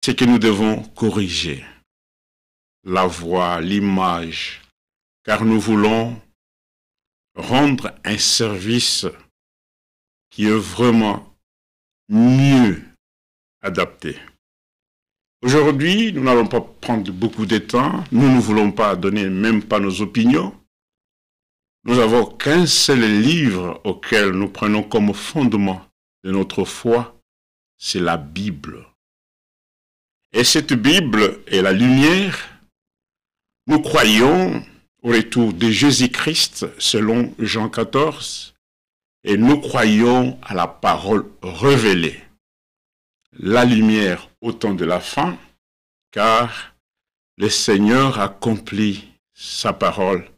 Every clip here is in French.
c'est que nous devons corriger la voix, l'image, car nous voulons rendre un service qui est vraiment mieux adapté. Aujourd'hui, nous n'allons pas prendre beaucoup de temps, nous ne voulons pas donner même pas nos opinions. Nous n'avons qu'un seul livre auquel nous prenons comme fondement de notre foi, c'est la Bible. Et cette Bible est la lumière. Nous croyons au retour de Jésus-Christ selon Jean 14 et nous croyons à la parole révélée. La lumière au temps de la fin, car le Seigneur accomplit sa parole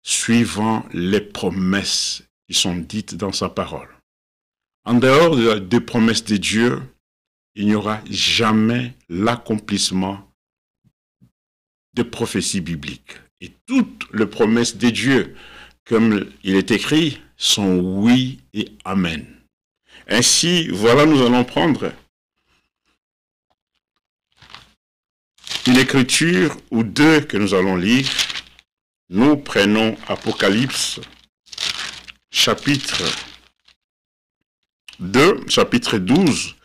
suivant les promesses qui sont dites dans sa parole. En dehors des promesses de Dieu, il n'y aura jamais l'accomplissement de prophéties bibliques. Et toutes les promesses de Dieu, comme il est écrit, sont oui et amen. Ainsi, voilà, nous allons prendre une écriture ou deux que nous allons lire. Nous prenons Apocalypse, chapitre 2, chapitre 12,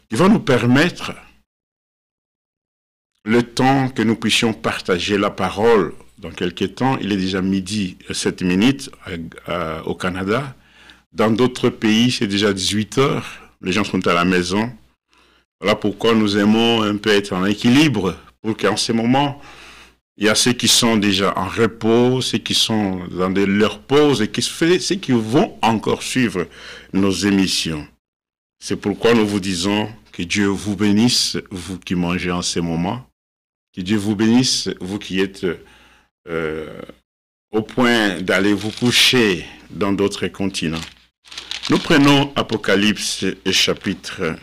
qui va nous permettre le temps que nous puissions partager la parole. Dans quelques temps, il est déjà midi 7 minutes au Canada. Dans d'autres pays, c'est déjà 18 heures. Les gens sont à la maison. Voilà pourquoi nous aimons un peu être en équilibre, pour qu'en ce moment, il y a ceux qui sont déjà en repos, ceux qui sont dans leur pause et ceux qui vont encore suivre nos émissions. C'est pourquoi nous vous disons que Dieu vous bénisse, vous qui mangez en ce moment. Que Dieu vous bénisse, vous qui êtes au point d'aller vous coucher dans d'autres continents. Nous prenons Apocalypse chapitre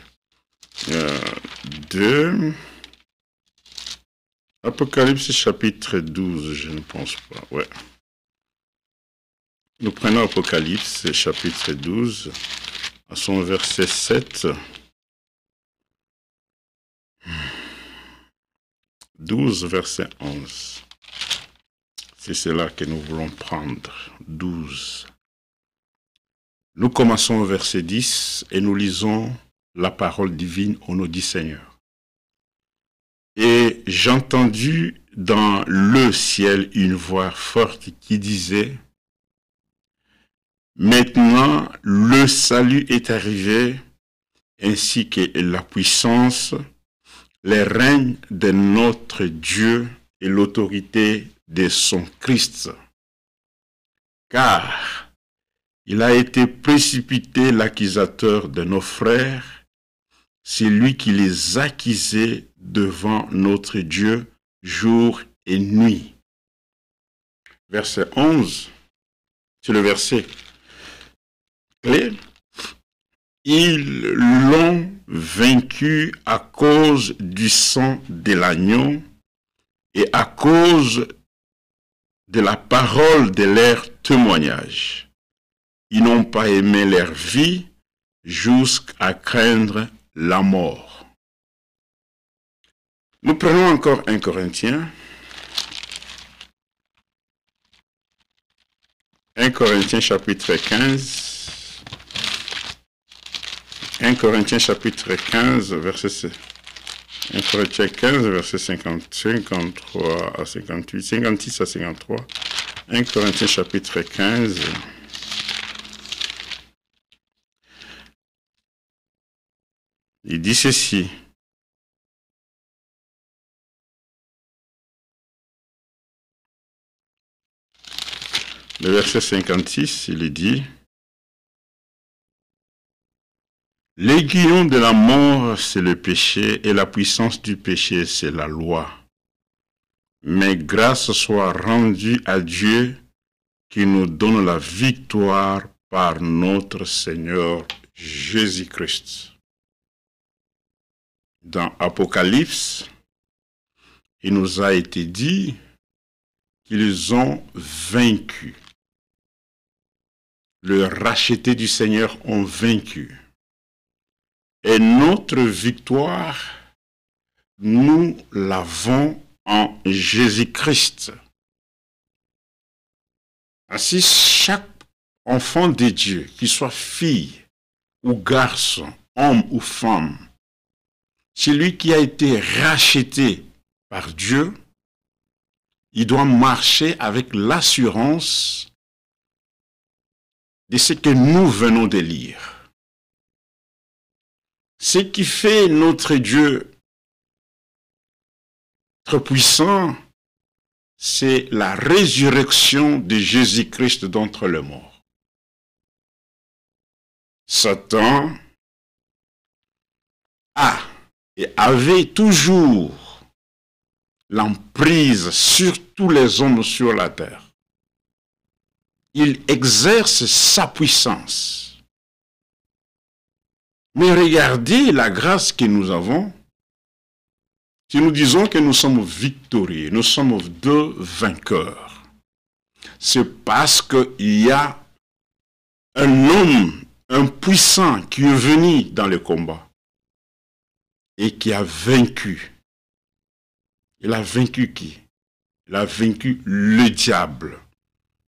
2. Apocalypse chapitre 12, je ne pense pas. Ouais. Nous prenons Apocalypse chapitre 12, à son verset 7. 12, verset 11. C'est cela que nous voulons prendre. 12. Nous commençons au verset 10 et nous lisons la parole divine au nom du Seigneur. Et j'entendis dans le ciel une voix forte qui disait: maintenant le salut est arrivé, ainsi que la puissance, les règnes de notre Dieu et l'autorité de son Christ. Car il a été précipité l'accusateur de nos frères, c'est lui qui les accusait devant notre Dieu jour et nuit. Verset 11, c'est le verset clé. Ils l'ont vaincu à cause du sang de l'agneau et à cause de la parole de leur témoignage. Ils n'ont pas aimé leur vie jusqu'à craindre la mort. Nous prenons encore 1 Corinthiens. 1 Corinthiens chapitre 15. 1 Corinthiens chapitre 15, verset 7. 1 Corinthiens 15, verset 53 à 58, 56 à 53. 1 Corinthiens chapitre 15. Il dit ceci. Le verset 56, il dit: l'aiguillon de la mort, c'est le péché, et la puissance du péché, c'est la loi. Mais grâce soit rendue à Dieu qui nous donne la victoire par notre Seigneur Jésus-Christ. Dans Apocalypse, il nous a été dit qu'ils ont vaincu. Le racheté du Seigneur ont vaincu. Et notre victoire nous l'avons en Jésus-Christ. Ainsi, chaque enfant de Dieu, qu'il soit fille ou garçon, homme ou femme, celui qui a été racheté par Dieu, il doit marcher avec l'assurance de ce que nous venons de lire. Ce qui fait notre Dieu très puissant, c'est la résurrection de Jésus-Christ d'entre les morts. Satan a et avait toujours l'emprise sur tous les hommes sur la terre. Il exerce sa puissance. Mais regardez la grâce que nous avons. Si nous disons que nous sommes victorieux, nous sommes deux vainqueurs, c'est parce qu'il y a un homme, un puissant qui est venu dans le combat et qui a vaincu. Il a vaincu qui? Il a vaincu le diable.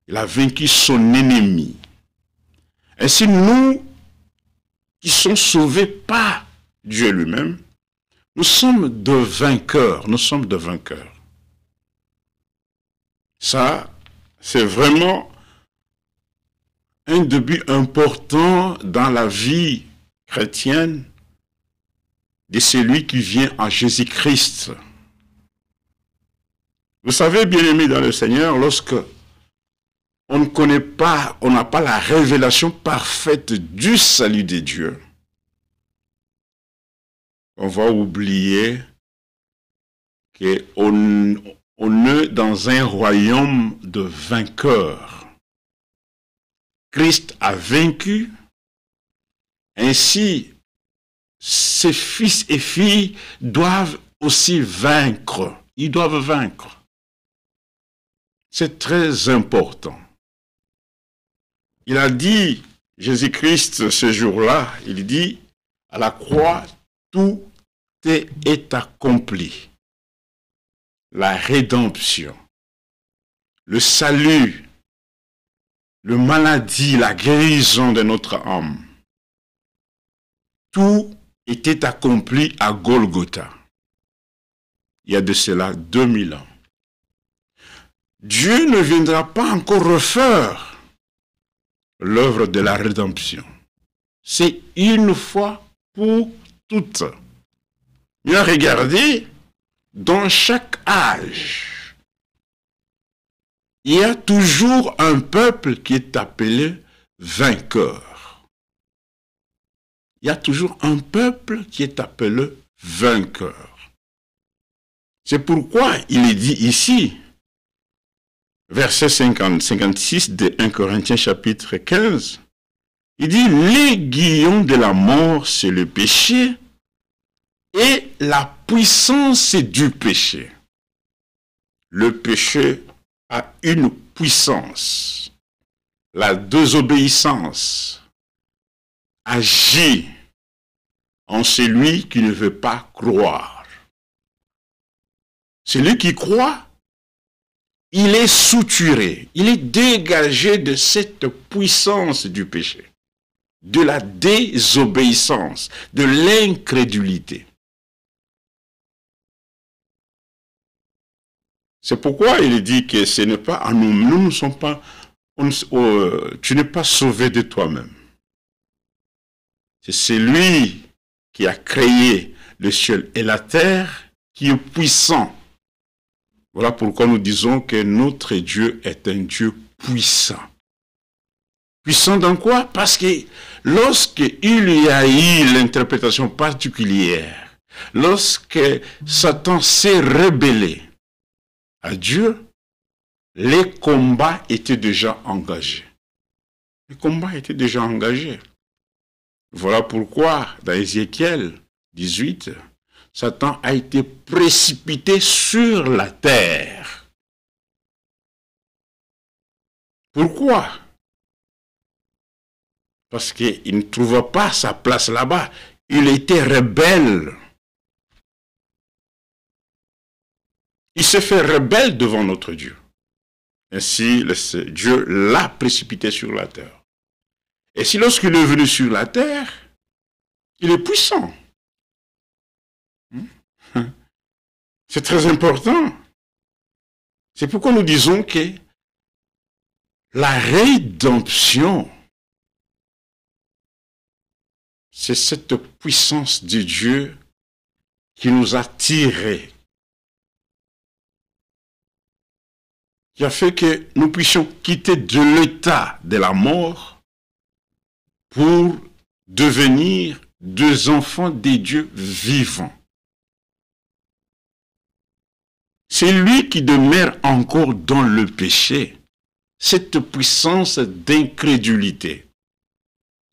Il a vaincu son ennemi. Ainsi, nous qui sommes sauvés par Dieu lui-même, nous sommes de vainqueurs. Nous sommes de vainqueurs. Ça, c'est vraiment un début important dans la vie chrétienne de celui qui vient en Jésus-Christ. Vous savez, bien-aimés dans le Seigneur, lorsque on ne connaît pas, on n'a pas la révélation parfaite du salut de Dieu, on va oublier qu'on est dans un royaume de vainqueurs. Christ a vaincu, ainsi ses fils et filles doivent aussi vaincre. Ils doivent vaincre. C'est très important. Il a dit, Jésus-Christ, ce jour-là, il dit, à la croix, tout est accompli. La rédemption, le salut, le maladie, la guérison de notre âme. Tout était accompli à Golgotha. Il y a de cela 2000 ans. Dieu ne viendra pas encore refaire l'œuvre de la rédemption. C'est une fois pour toutes. Mais regardez, dans chaque âge, il y a toujours un peuple qui est appelé vainqueur. Il y a toujours un peuple qui est appelé vainqueur. C'est pourquoi il est dit ici, verset 56 de 1 Corinthiens chapitre 15, il dit, l'aiguillon de la mort, c'est le péché, et la puissance du péché. Le péché a une puissance. La désobéissance agit en celui qui ne veut pas croire. Celui qui croit, il est souturé, il est dégagé de cette puissance du péché, de la désobéissance, de l'incrédulité. C'est pourquoi il dit que ce n'est pas en nous, nous ne sommes pas, tu n'es pas sauvé de toi-même. C'est celui qui a créé le ciel et la terre qui est puissant. Voilà pourquoi nous disons que notre Dieu est un Dieu puissant. Puissant dans quoi? Parce que lorsqu'il y a eu l'interprétation particulière, lorsque Satan s'est rebellé à Dieu, les combats étaient déjà engagés. Les combats étaient déjà engagés. Voilà pourquoi, dans Ézéchiel 18, Satan a été précipité sur la terre. Pourquoi? Parce qu'il ne trouva pas sa place là-bas. Il était rebelle. Il s'est fait rebelle devant notre Dieu. Ainsi, Dieu l'a précipité sur la terre. Et si lorsqu'il est venu sur la terre, il est puissant. C'est très important. C'est pourquoi nous disons que la rédemption, c'est cette puissance de Dieu qui nous a tirés, qui a fait que nous puissions quitter de l'état de la mort pour devenir des enfants des dieux vivants. C'est lui qui demeure encore dans le péché, cette puissance d'incrédulité.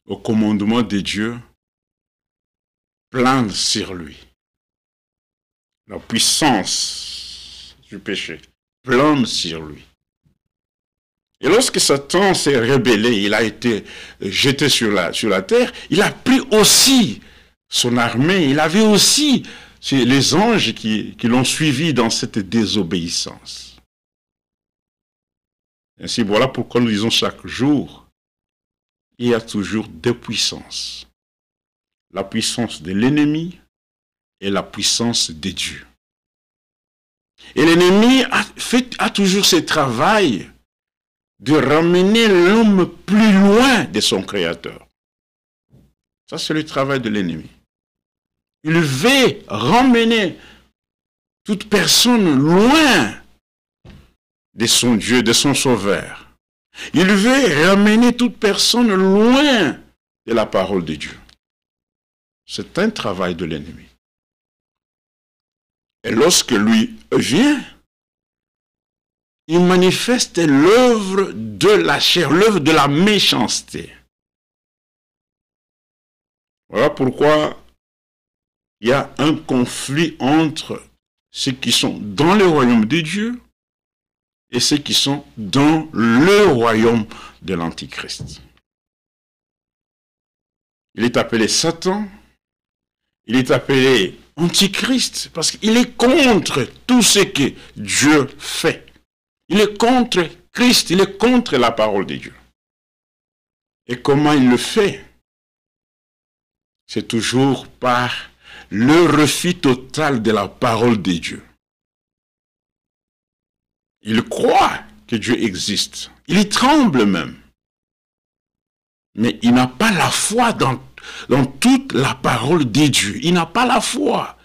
Au commandement de Dieu, plane sur lui. La puissance du péché plane sur lui. Et lorsque Satan s'est rébellé, il a été jeté sur la terre, il a pris aussi son armée, il avait aussi les anges qui l'ont suivi dans cette désobéissance. Ainsi, voilà pourquoi nous disons chaque jour, il y a toujours deux puissances. La puissance de l'ennemi et la puissance de Dieu. Et l'ennemi a toujours ce travail de ramener l'homme plus loin de son Créateur. Ça, c'est le travail de l'ennemi. Il veut ramener toute personne loin de son Dieu, de son Sauveur. Il veut ramener toute personne loin de la parole de Dieu. C'est un travail de l'ennemi. Et lorsque lui vient, il manifeste l'œuvre de la chair, l'œuvre de la méchanceté. Voilà pourquoi il y a un conflit entre ceux qui sont dans le royaume de Dieu et ceux qui sont dans le royaume de l'Antichrist. Il est appelé Satan, il est appelé Antichrist parce qu'il est contre tout ce que Dieu fait. Il est contre Christ, il est contre la parole de Dieu. Et comment il le fait? C'est toujours par le refus total de la parole de Dieu. Il croit que Dieu existe. Il y tremble même. Mais il n'a pas la foi dans toute la parole de Dieu. Il n'a pas la foi.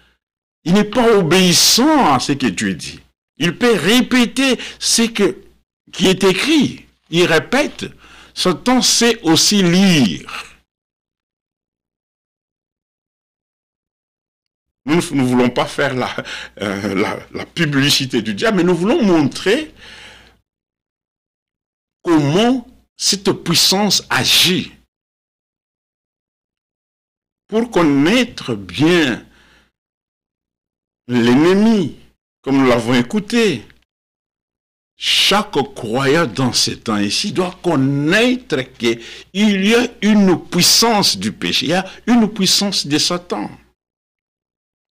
Il n'est pas obéissant à ce que Dieu dit. Il peut répéter ce qui est écrit. Il répète. Satan sait aussi lire. Nous ne voulons pas faire la publicité du diable, mais nous voulons montrer comment cette puissance agit. Pour connaître bien l'ennemi, comme nous l'avons écouté, chaque croyant dans ces temps ici doit connaître qu'il y a une puissance du péché, il y a une puissance de Satan.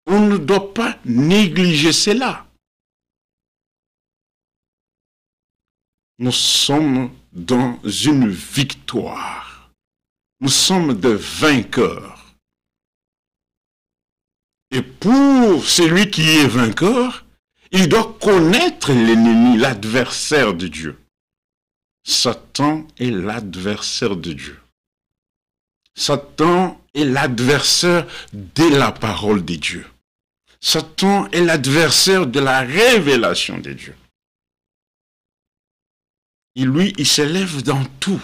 On ne doit pas négliger cela. Nous sommes dans une victoire. Nous sommes des vainqueurs. Et pour celui qui est vainqueur, il doit connaître l'ennemi, l'adversaire de Dieu. Satan est l'adversaire de Dieu. Satan est l'adversaire de la parole de Dieu. Satan est l'adversaire de la révélation de Dieu. Et lui, il s'élève dans tout.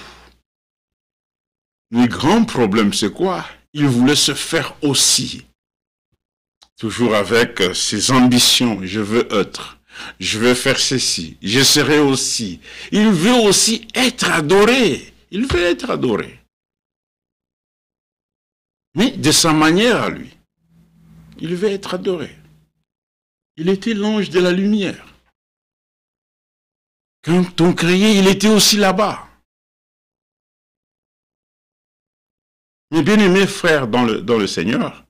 Le grand problème, c'est quoi? Il voulait se faire aussi. Toujours avec ses ambitions. Je veux être. Je veux faire ceci. Je serai aussi. Il veut aussi être adoré. Il veut être adoré. Mais de sa manière à lui. Il veut être adoré. Il était l'ange de la lumière. Quand on criait, il était aussi là-bas. Mes bien-aimés frères dans le Seigneur,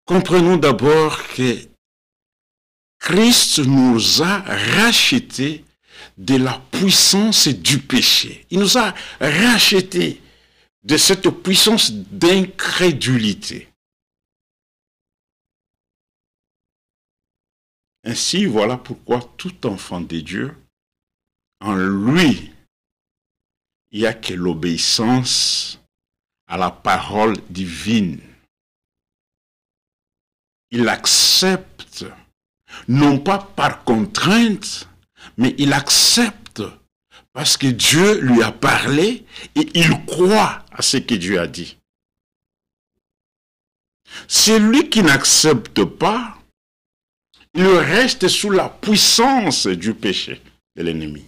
comprenons d'abord que Christ nous a rachetés de la puissance du péché. Il nous a rachetés de cette puissance d'incrédulité. Ainsi, voilà pourquoi tout enfant de Dieu, en lui, il n'y a que l'obéissance à la parole divine. Il accepte, non pas par contrainte, mais il accepte parce que Dieu lui a parlé et il croit à ce que Dieu a dit. Celui qui n'accepte pas, il reste sous la puissance du péché de l'ennemi.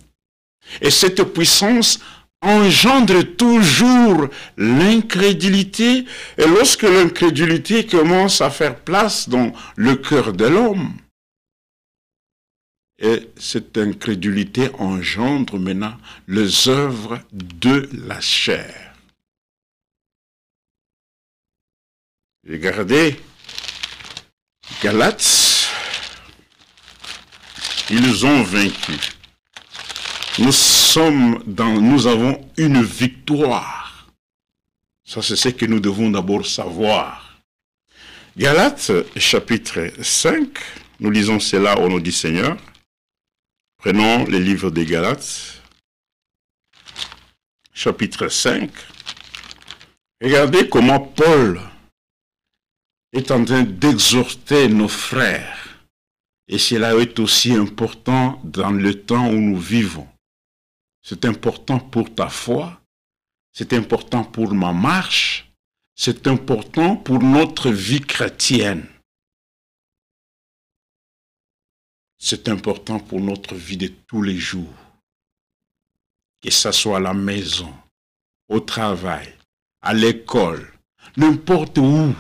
Et cette puissance engendre toujours l'incrédulité. Et lorsque l'incrédulité commence à faire place dans le cœur de l'homme, et cette incrédulité engendre maintenant les œuvres de la chair. Regardez, Galates, ils ont vaincu. Nous avons une victoire. Ça, c'est ce que nous devons d'abord savoir. Galates, chapitre 5, nous lisons cela au nom du Seigneur. Prenons le livre des Galates, chapitre 5. Regardez comment Paul est en train d'exhorter nos frères. Et cela est aussi important dans le temps où nous vivons. C'est important pour ta foi, c'est important pour ma marche, c'est important pour notre vie chrétienne. C'est important pour notre vie de tous les jours. Que ce soit à la maison, au travail, à l'école, n'importe où.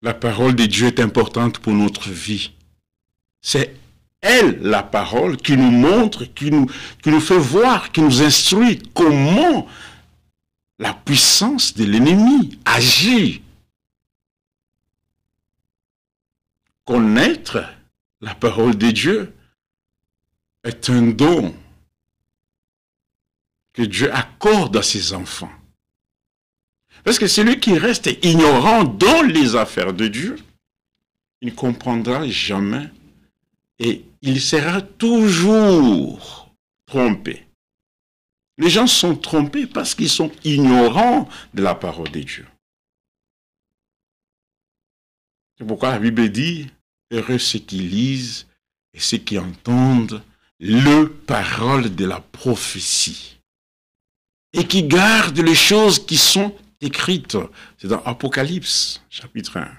La parole de Dieu est importante pour notre vie. C'est elle, la parole, qui nous montre, qui nous fait voir, qui nous instruit comment la puissance de l'ennemi agit. Connaître la parole de Dieu est un don que Dieu accorde à ses enfants. Parce que celui qui reste ignorant dans les affaires de Dieu, il ne comprendra jamais et il sera toujours trompé. Les gens sont trompés parce qu'ils sont ignorants de la parole de Dieu. C'est pourquoi la Bible dit, heureux ceux qui lisent et ceux qui entendent les paroles de la prophétie et qui gardent les choses qui sont écrites. C'est dans Apocalypse, chapitre 1.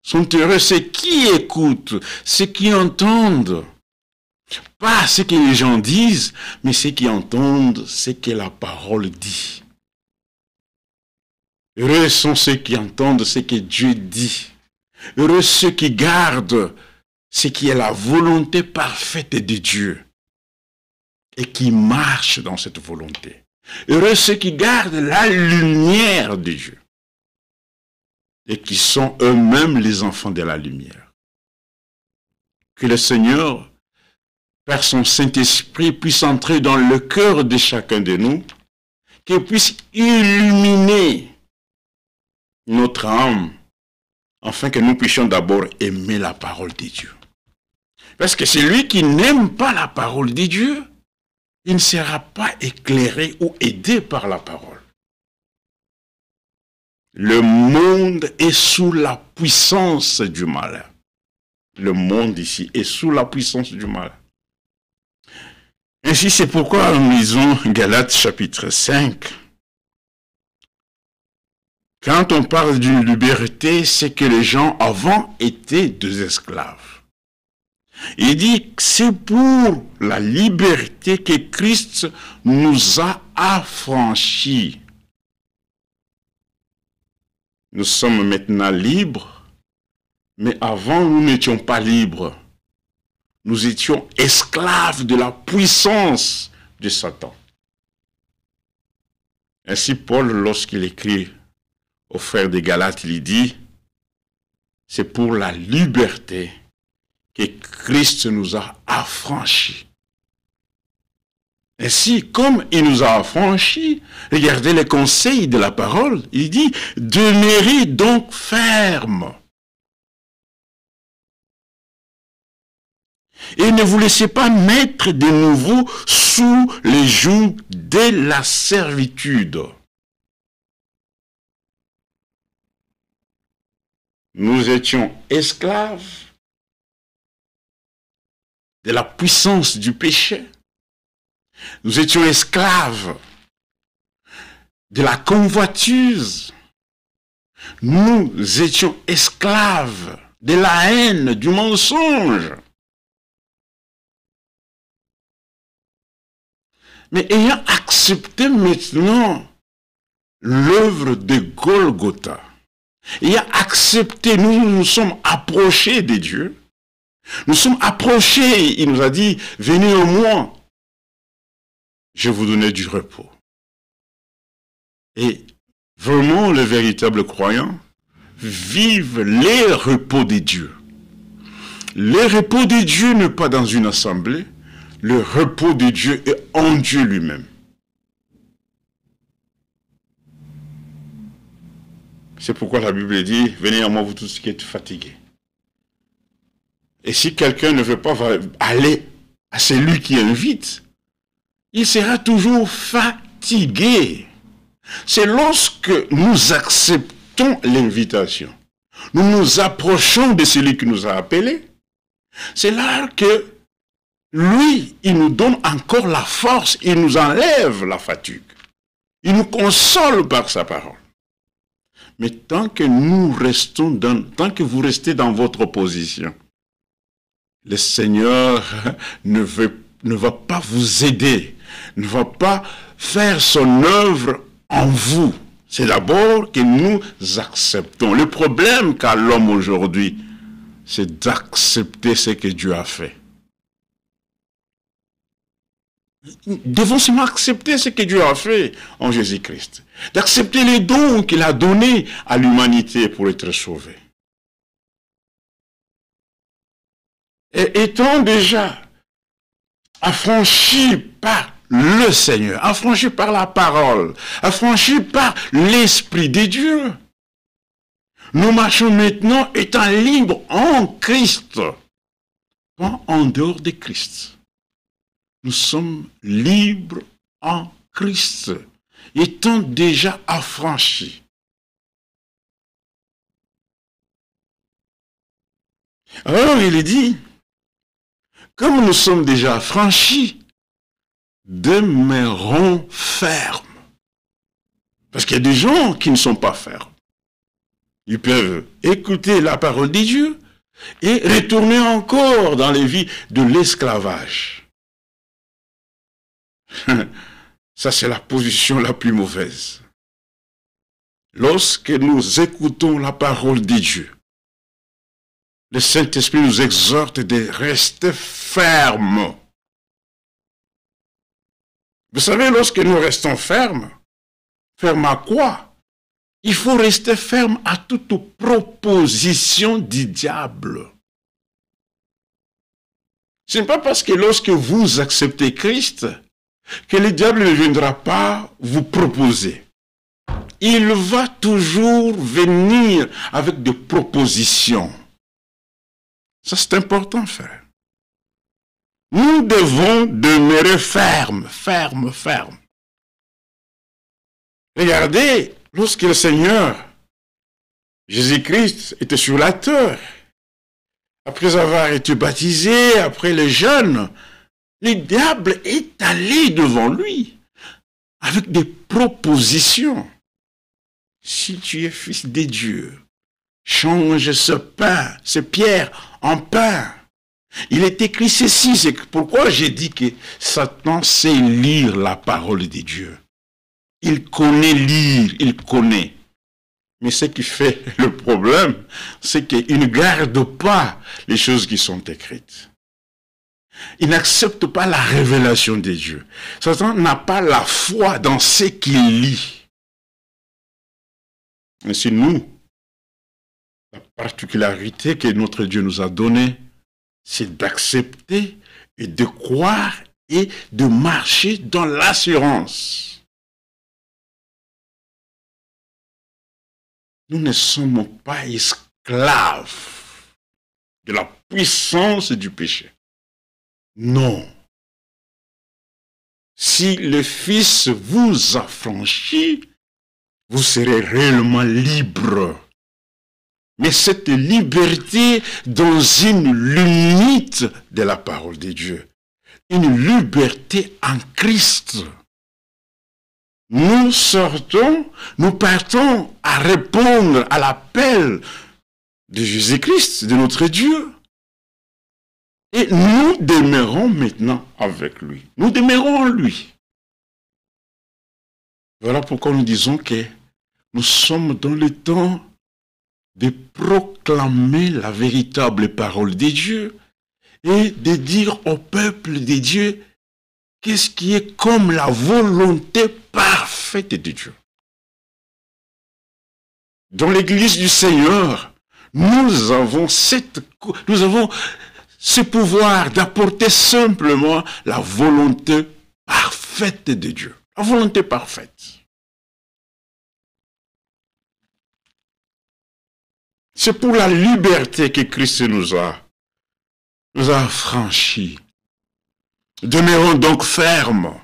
Sont heureux ceux qui écoutent, ceux qui entendent. Pas ce que les gens disent, mais ceux qui entendent ce que la parole dit. Heureux sont ceux qui entendent ce que Dieu dit. Heureux ceux qui gardent ce qui est la volonté parfaite de Dieu et qui marchent dans cette volonté. Heureux ceux qui gardent la lumière de Dieu et qui sont eux-mêmes les enfants de la lumière. Que le Seigneur, par son Saint-Esprit, puisse entrer dans le cœur de chacun de nous, qu'il puisse illuminer notre âme, afin que nous puissions d'abord aimer la parole de Dieu. Parce que celui qui n'aime pas la parole de Dieu, il ne sera pas éclairé ou aidé par la parole. Le monde est sous la puissance du mal. Le monde ici est sous la puissance du mal. Ainsi, c'est pourquoi nous lisons Galates chapitre 5. Quand on parle d'une liberté, c'est que les gens avant étaient des esclaves. Il dit que c'est pour la liberté que Christ nous a affranchis. Nous sommes maintenant libres, mais avant nous n'étions pas libres. Nous étions esclaves de la puissance de Satan. Ainsi Paul, lorsqu'il écrit aux frères des Galates, il dit C'est pour la liberté que Christ nous a affranchis. Ainsi, comme il nous a affranchis, regardez les conseils de la parole, il dit, demeurez donc ferme. Et ne vous laissez pas mettre de nouveau sous les jougs de la servitude. Nous étions esclaves de la puissance du péché. Nous étions esclaves de la convoitise. Nous étions esclaves de la haine, du mensonge. Mais ayant accepté maintenant l'œuvre de Golgotha, ayant accepté, nous nous sommes approchés de Dieu. Nous sommes approchés, il nous a dit, venez au moi, je vous donnerai du repos. Et vraiment, les véritables croyants vivent les repos de Dieu. Le repos de Dieu n'est pas dans une assemblée, le repos de Dieu est en Dieu lui-même. C'est pourquoi la Bible dit, venez à moi vous tous qui êtes fatigués. Et si quelqu'un ne veut pas aller à celui qui invite, il sera toujours fatigué. C'est lorsque nous acceptons l'invitation, nous nous approchons de celui qui nous a appelés, c'est là que lui, il nous donne encore la force, il nous enlève la fatigue. Il nous console par sa parole. Mais tant que tant que vous restez dans votre position, le Seigneur ne va pas vous aider, ne va pas faire son œuvre en vous. C'est d'abord que nous acceptons. Le problème qu'a l'homme aujourd'hui, c'est d'accepter ce que Dieu a fait. Nous devons seulement accepter ce que Dieu a fait en Jésus-Christ. D'accepter les dons qu'il a donnés à l'humanité pour être sauvé. Et étant déjà affranchis par le Seigneur, affranchis par la parole, affranchis par l'Esprit de Dieu, nous marchons maintenant étant libres en Christ, pas en dehors de Christ. Nous sommes libres en Christ, étant déjà affranchis. Alors il est dit, comme nous sommes déjà affranchis, demeurons fermes. Parce qu'il y a des gens qui ne sont pas fermes. Ils peuvent écouter la parole de Dieu et retourner encore dans les vies de l'esclavage. Ça, c'est la position la plus mauvaise. Lorsque nous écoutons la parole de Dieu, le Saint-Esprit nous exhorte de rester fermes. Vous savez, lorsque nous restons fermes, fermes à quoi? Il faut rester ferme à toute proposition du diable. Ce n'est pas parce que lorsque vous acceptez Christ, que le diable ne viendra pas vous proposer. Il va toujours venir avec des propositions. Ça, c'est important, frère. Nous devons demeurer fermes, fermes, fermes. Regardez, lorsque le Seigneur, Jésus-Christ, était sur la terre, après avoir été baptisé, après le jeûne, le diable est allé devant lui avec des propositions. Si tu es fils de Dieu, change ce pain, ce pierre en pain. Il est écrit ceci, c'est pourquoi j'ai dit que Satan sait lire la parole de Dieu. Il connaît lire, il connaît. Mais ce qui fait le problème, c'est qu'il ne garde pas les choses qui sont écrites. Il n'accepte pas la révélation de Dieu. Satan n'a pas la foi dans ce qu'il lit. Ainsi, nous, la particularité que notre Dieu nous a donnée, c'est d'accepter et de croire et de marcher dans l'assurance. Nous ne sommes pas esclaves de la puissance du péché. Non. Si le Fils vous affranchit, vous serez réellement libre. Mais cette liberté dans une limite de la parole de Dieu. Une liberté en Christ. Nous sortons, nous partons à répondre à l'appel de Jésus-Christ, de notre Dieu. Et nous demeurons maintenant avec lui. Nous demeurons en lui. Voilà pourquoi nous disons que nous sommes dans le temps de proclamer la véritable parole de Dieu et de dire au peuple de Dieu qu'est-ce qui est comme la volonté parfaite de Dieu. Dans l'Église du Seigneur, nous avons ce pouvoir d'apporter simplement la volonté parfaite de Dieu. La volonté parfaite. C'est pour la liberté que Christ nous a affranchis. Demeurons donc fermes.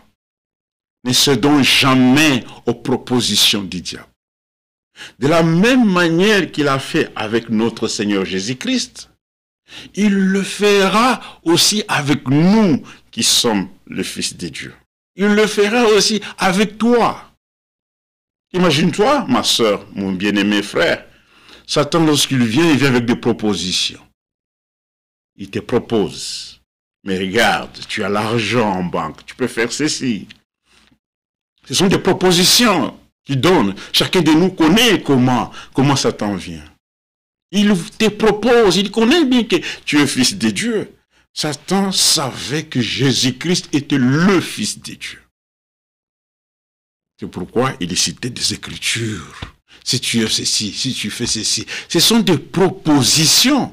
Ne cédons jamais aux propositions du diable. De la même manière qu'il a fait avec notre Seigneur Jésus-Christ, il le fera aussi avec nous qui sommes le Fils de Dieu. Il le fera aussi avec toi. Imagine-toi, ma sœur, mon bien-aimé frère, Satan, lorsqu'il vient, il vient avec des propositions. Il te propose. Mais regarde, tu as l'argent en banque, tu peux faire ceci. Ce sont des propositions qu'il donne. Chacun de nous connaît comment Satan vient. Il te propose, il connaît bien que tu es fils de Dieu. Satan savait que Jésus-Christ était le Fils de Dieu. C'est pourquoi il citait des Écritures. Si tu as ceci, si tu fais ceci. Ce sont des propositions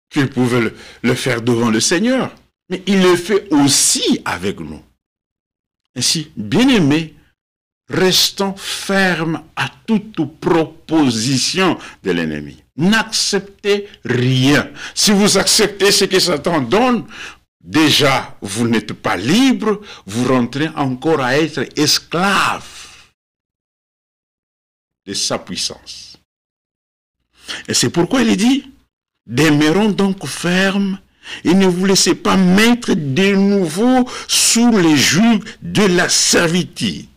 qu'il pouvait le faire devant le Seigneur. Mais il le fait aussi avec nous. Ainsi, bien-aimés, restons fermes à toute proposition de l'ennemi. N'acceptez rien. Si vous acceptez ce que Satan donne, déjà, vous n'êtes pas libre, vous rentrez encore à être esclave de sa puissance. Et c'est pourquoi il dit, demeurons donc fermes et ne vous laissez pas mettre de nouveau sous les jougs de la servitude.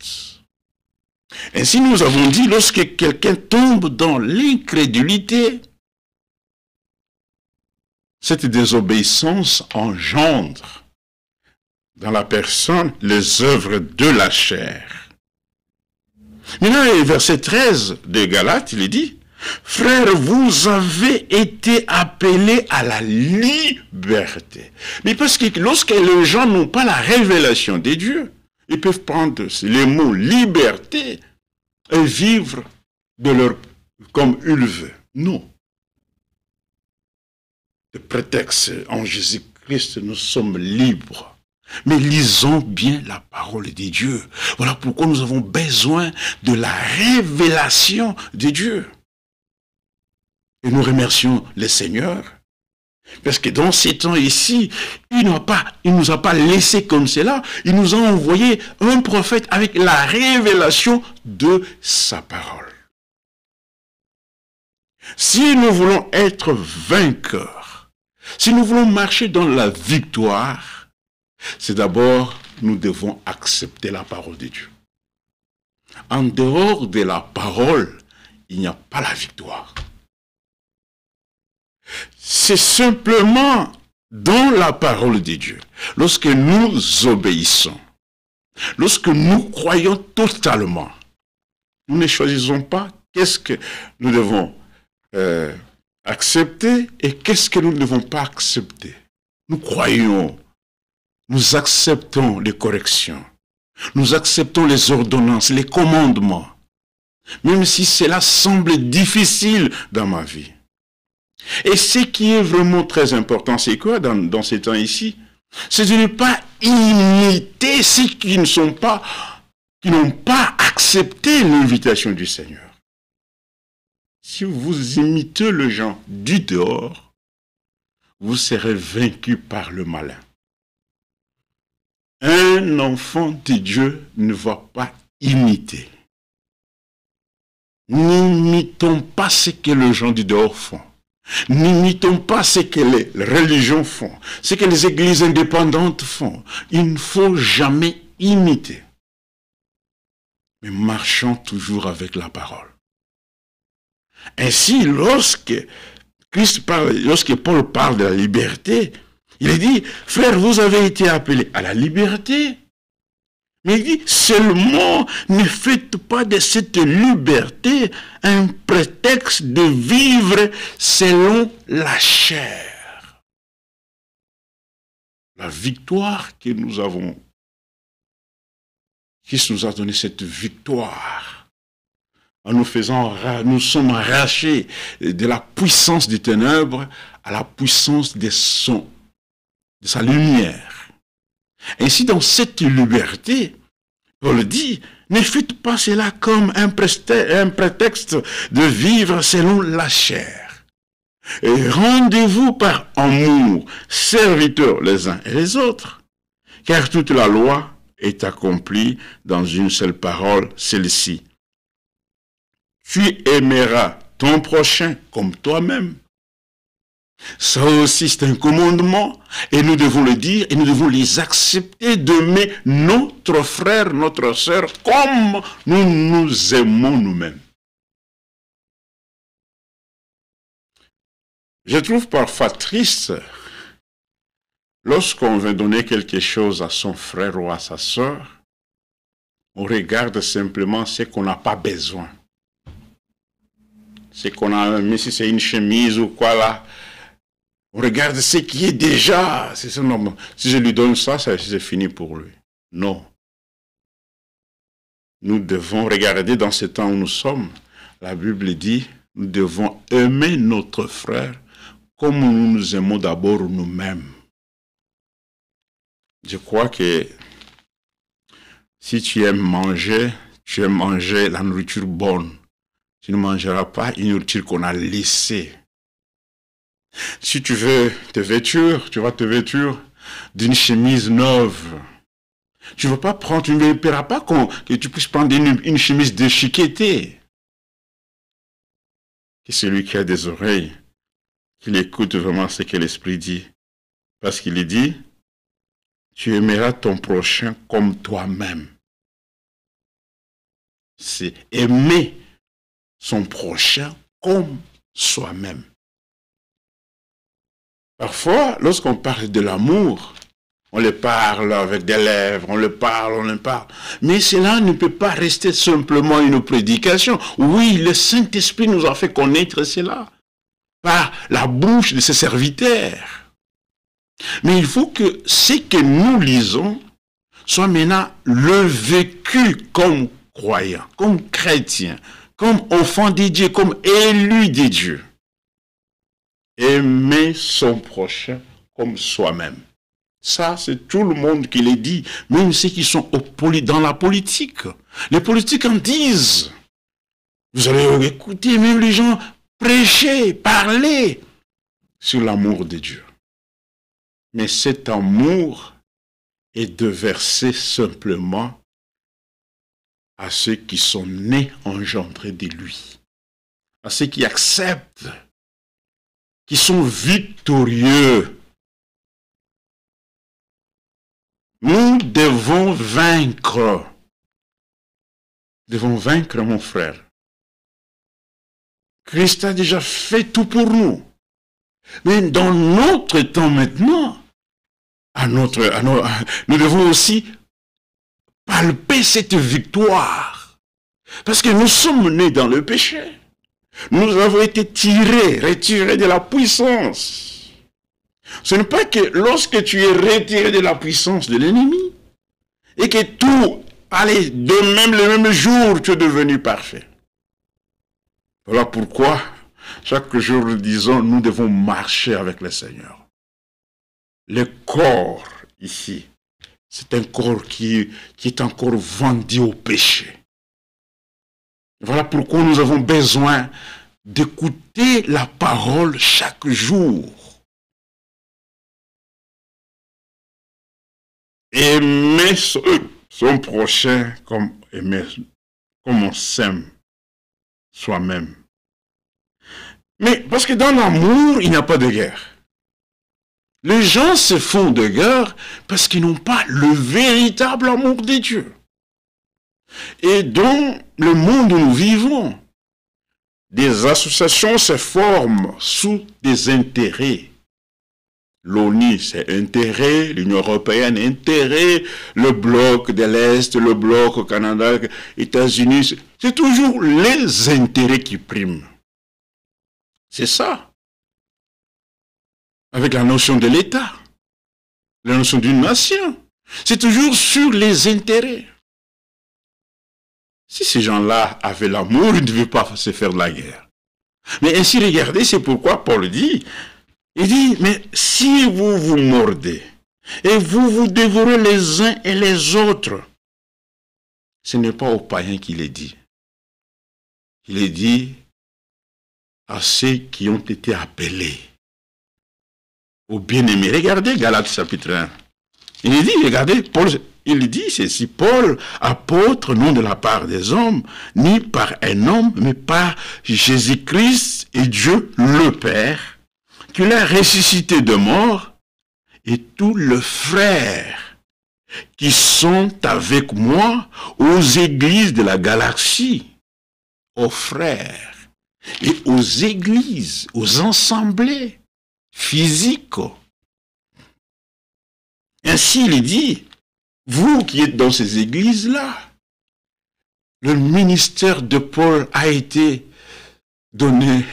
Ainsi nous avons dit, lorsque quelqu'un tombe dans l'incrédulité, cette désobéissance engendre dans la personne les œuvres de la chair. Maintenant, verset 13 de Galates, il dit, « Frères, vous avez été appelés à la liberté. » Mais parce que lorsque les gens n'ont pas la révélation de Dieu, ils peuvent prendre les mots « liberté » et vivre de leur comme ils le veulent. Non. Le prétexte, en Jésus-Christ, nous sommes libres. Mais lisons bien la parole de Dieu. Voilà pourquoi nous avons besoin de la révélation de Dieu. Et nous remercions le Seigneur. Parce que dans ces temps ici, il ne nous a pas laissé comme cela. Il nous a envoyé un prophète avec la révélation de sa parole. Si nous voulons être vainqueurs, si nous voulons marcher dans la victoire, c'est d'abord, nous devons accepter la parole de Dieu. En dehors de la parole, il n'y a pas la victoire. C'est simplement dans la parole de Dieu, lorsque nous obéissons, lorsque nous croyons totalement, nous ne choisissons pas qu'est-ce que nous devons accepter et qu'est-ce que nous ne devons pas accepter. Nous croyons. Nous acceptons les corrections. Nous acceptons les ordonnances, les commandements. même si cela semble difficile dans ma vie. Et ce qui est vraiment très important, c'est quoi dans ces temps ici? C'est de ne pas imiter ceux qui n'ont pas accepté l'invitation du Seigneur. Si vous imitez les gens du dehors, vous serez vaincu par le malin. Un enfant de Dieu ne va pas imiter. N'imitons pas ce que les gens du dehors font. N'imitons pas ce que les religions font, ce que les églises indépendantes font. Il ne faut jamais imiter. Mais marchons toujours avec la parole. Ainsi, lorsque Paul parle de la liberté, il dit, frère, vous avez été appelés à la liberté. Mais il dit, seulement ne faites pas de cette liberté un prétexte de vivre selon la chair. La victoire que nous avons, Christ nous a donné cette victoire. En nous sommes arrachés de la puissance des ténèbres à la puissance de sa lumière. Ainsi, dans cette liberté, Paul dit, ne faites pas cela comme un prétexte de vivre selon la chair. Et rendez-vous par amour, serviteurs les uns et les autres. Car toute la loi est accomplie dans une seule parole, celle-ci. Tu aimeras ton prochain comme toi-même. Ça aussi, c'est un commandement, et nous devons le dire, et nous devons les accepter d'aimer notre frère, notre sœur, comme nous nous aimons nous-mêmes. Je trouve parfois triste, lorsqu'on veut donner quelque chose à son frère ou à sa sœur, on regarde simplement ce qu'on n'a pas besoin. Ce qu'on a, même si c'est une chemise ou quoi là, on regarde ce qui est déjà. C'est ça, non. Si je lui donne ça, c'est fini pour lui. Non. Nous devons regarder dans ce temps où nous sommes. La Bible dit, nous devons aimer notre frère comme nous nous aimons d'abord nous-mêmes. Je crois que si tu aimes manger la nourriture bonne. Tu ne mangeras pas une nourriture qu'on a laissée. Si tu veux te vêtir, tu vas te vêtir d'une chemise neuve. Tu ne verras pas que tu puisses prendre une chemise déchiquetée. Que celui qui a des oreilles, qu'il écoute vraiment ce que l'Esprit dit. Parce qu'il dit, tu aimeras ton prochain comme toi-même. C'est aimer son prochain comme soi-même. Parfois, lorsqu'on parle de l'amour, on le parle avec des lèvres, on le parle. Mais cela ne peut pas rester simplement une prédication. Oui, le Saint-Esprit nous a fait connaître cela par la bouche de ses serviteurs. Mais il faut que ce que nous lisons soit maintenant le vécu comme croyant, comme chrétien, comme enfant de Dieu, comme élu de Dieu. Aimer son prochain comme soi-même. Ça, c'est tout le monde qui le dit, même ceux qui sont dans la politique. Les politiques en disent. Vous allez écouter même les gens prêcher, parler sur l'amour de Dieu. Mais cet amour est déversé simplement à ceux qui sont nés engendrés de lui, à ceux qui acceptent, qui sont victorieux. Nous devons vaincre. Nous devons vaincre, mon frère. Christ a déjà fait tout pour nous. Mais dans notre temps maintenant, nous devons aussi palper cette victoire. Parce que nous sommes nés dans le péché. Nous avons été retirés de la puissance. Ce n'est pas que lorsque tu es retiré de la puissance de l'ennemi, et que tout allait le même jour, tu es devenu parfait. Voilà pourquoi, chaque jour, nous disons, nous devons marcher avec le Seigneur. Le corps, ici, c'est un corps qui est encore vendu au péché. Voilà pourquoi nous avons besoin d'écouter la parole chaque jour. Aimer son prochain comme on s'aime soi-même. Mais parce que dans l'amour, il n'y a pas de guerre. Les gens se font de guerre parce qu'ils n'ont pas le véritable amour de Dieu. Et dans le monde où nous vivons, des associations se forment sous des intérêts. L'ONU, c'est intérêt, l'Union européenne, intérêt, le bloc de l'Est, le bloc au Canada, États-Unis, c'est toujours les intérêts qui priment. C'est ça. Avec la notion de l'État, la notion d'une nation, c'est toujours sur les intérêts. Si ces gens-là avaient l'amour, ils ne devaient pas se faire de la guerre. Mais ainsi, regardez, c'est pourquoi Paul dit, il dit, mais si vous vous mordez et vous vous dévorez les uns et les autres, ce n'est pas aux païens qu'il est dit. Il est dit à ceux qui ont été appelés, aux bien-aimés. Regardez Galates chapitre 1. Il est dit, regardez, Paul, il dit ceci, Paul, apôtre, non de la part des hommes, ni par un homme, mais par Jésus-Christ et Dieu le Père, qui l'a ressuscité de mort, et tous les frères qui sont avec moi aux églises de la galaxie, aux frères, et aux églises, aux assemblées physiques. Ainsi, il dit, vous qui êtes dans ces églises-là, le ministère de Paul a été donné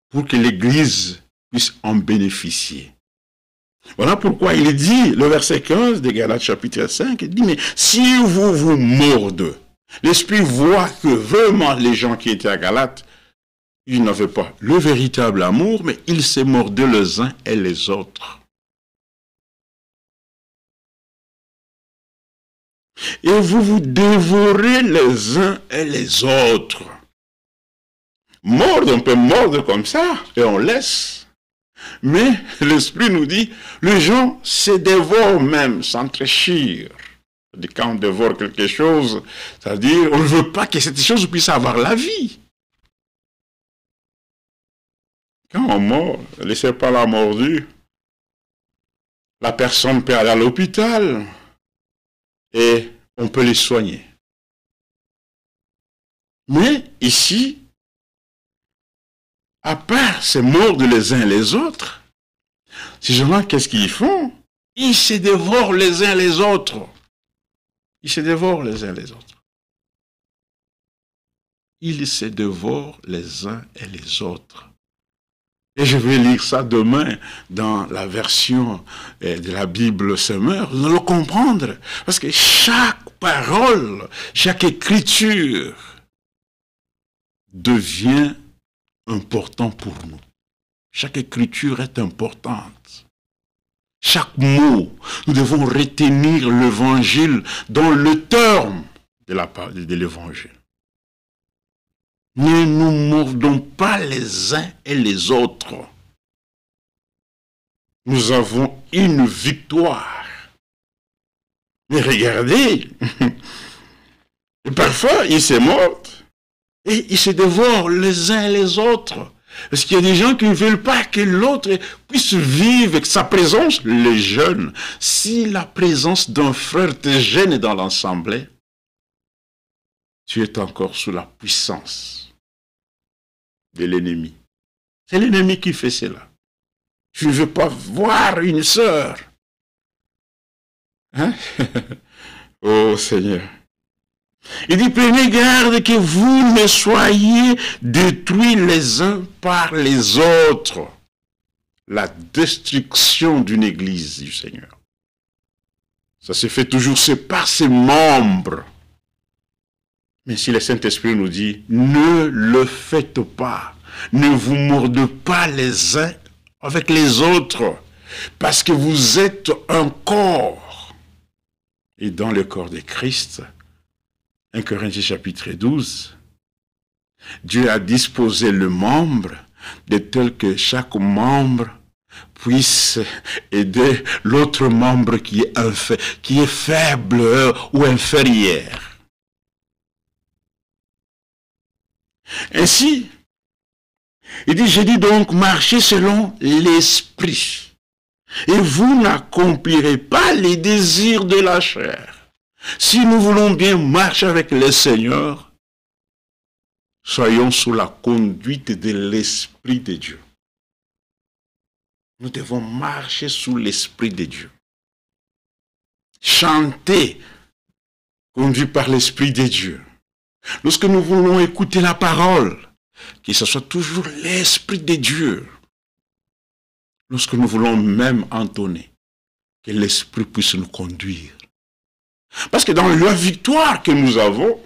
pour que l'Église puisse en bénéficier. Voilà pourquoi il dit, le verset 15 de Galates chapitre 5, il dit, mais si vous vous mordez, l'Esprit voit que vraiment les gens qui étaient à Galates, ils n'avaient pas le véritable amour, mais ils se mordaient les uns et les autres. Et vous vous dévorez les uns et les autres. Mordre, on peut mordre comme ça, et on laisse. Mais l'Esprit nous dit, les gens se dévorent même, s'entréchirent. Quand on dévore quelque chose, c'est-à-dire, on ne veut pas que cette chose puisse avoir la vie. Quand on mord, laissez pas la mordue. La personne peut aller à l'hôpital et on peut les soigner. Mais ici, à part se mordre les uns les autres, ces gens-là, qu'est-ce qu'ils font? Ils se dévorent les uns les autres. Ils se dévorent les uns les autres. Ils se dévorent les uns et les autres. Et je vais lire ça demain dans la version de la Bible Semeur. Vous allez le comprendre. Parce que chaque parole, chaque écriture devient important pour nous. Chaque écriture est importante. Chaque mot, nous devons retenir l'évangile dans le terme de l'évangile. Ne nous mordons pas les uns et les autres. Nous avons une victoire. Mais regardez, parfois ils se mordent et ils se dévorent les uns et les autres. Parce qu'il y a des gens qui ne veulent pas que l'autre puisse vivre avec sa présence. Les jeunes, si la présence d'un frère te gêne dans l'assemblée, tu es encore sous la puissance de l'ennemi. C'est l'ennemi qui fait cela. Tu ne veux pas voir une sœur. Hein? Oh Seigneur. Il dit, prenez garde que vous ne soyez détruits les uns par les autres. La destruction d'une église du Seigneur. Ça se fait toujours par ses membres. Mais si le Saint-Esprit nous dit, ne le faites pas, ne vous mordez pas les uns avec les autres, parce que vous êtes un corps. Et dans le corps de Christ, 1 Corinthiens chapitre 12, Dieu a disposé le membre de tel que chaque membre puisse aider l'autre membre qui est faible ou inférieur. Ainsi, il dit, j'ai dit donc, marchez selon l'esprit, et vous n'accomplirez pas les désirs de la chair. Si nous voulons bien marcher avec le Seigneur, soyons sous la conduite de l'Esprit de Dieu. Nous devons marcher sous l'Esprit de Dieu. Chanter, conduit par l'Esprit de Dieu. Lorsque nous voulons écouter la parole, que ce soit toujours l'Esprit de Dieu. Lorsque nous voulons même entonner, que l'Esprit puisse nous conduire. Parce que dans la victoire que nous avons,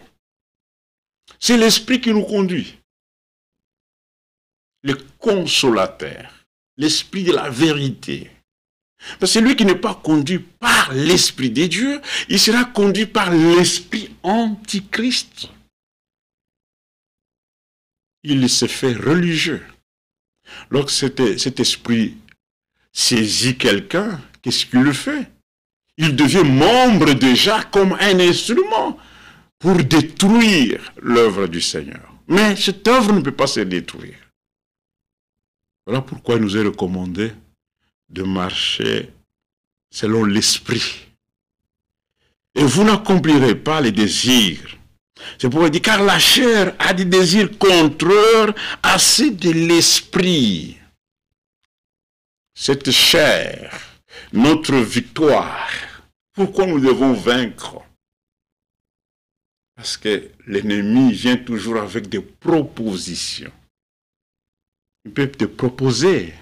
c'est l'Esprit qui nous conduit. Le consolateur, l'Esprit de la vérité. Parce que celui qui n'est pas conduit par l'Esprit de Dieu, il sera conduit par l'Esprit antichrist. Il se fait religieux. Lorsque cet esprit saisit quelqu'un, qu'est-ce qu'il fait? Il devient membre déjà comme un instrument pour détruire l'œuvre du Seigneur. Mais cette œuvre ne peut pas se détruire. Voilà pourquoi il nous est recommandé de marcher selon l'esprit. Et vous n'accomplirez pas les désirs. C'est pourquoi il dit, car la chair a des désirs contraires à ceux de l'esprit. Cette chair, notre victoire, pourquoi nous devons vaincre? Parce que l'ennemi vient toujours avec des propositions. Il peut te proposer,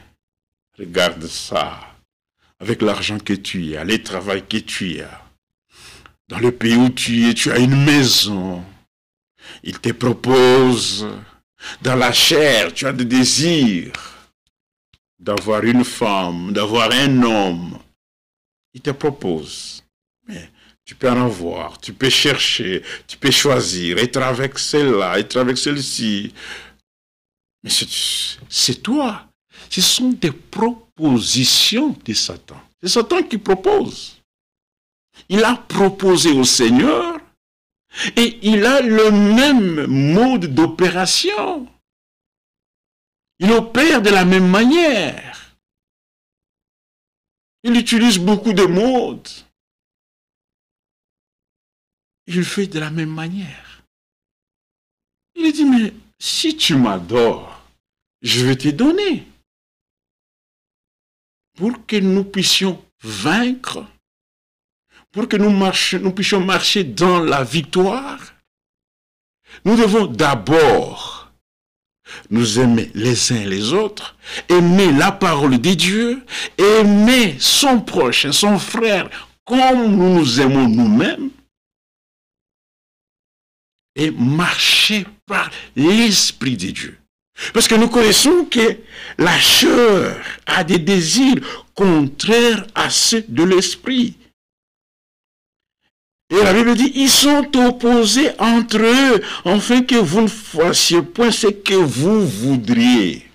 regarde ça, avec l'argent que tu as, le travail que tu as. Dans le pays où tu es, tu as une maison. Il te propose, dans la chair, tu as des désirs d'avoir une femme, d'avoir un homme. Il te propose. Mais tu peux en avoir, tu peux chercher, tu peux choisir, être avec celle-là, être avec celle-ci. Mais c'est toi. Ce sont des propositions de Satan. C'est Satan qui propose. Il a proposé au Seigneur et il a le même mode d'opération. Il opère de la même manière. Il utilise beaucoup de modes. Il fait de la même manière. Il dit, mais si tu m'adores, je vais te donner. Pour que nous puissions vaincre, pour que nous puissions marcher dans la victoire, nous devons d'abord nous aimer les uns les autres, aimer la parole de Dieu, aimer son prochain, son frère, comme nous nous aimons nous-mêmes, et marcher par l'Esprit de Dieu. Parce que nous connaissons que la chair a des désirs contraires à ceux de l'Esprit. Et la Bible dit, ils sont opposés entre eux, afin que vous ne fassiez point ce que vous voudriez.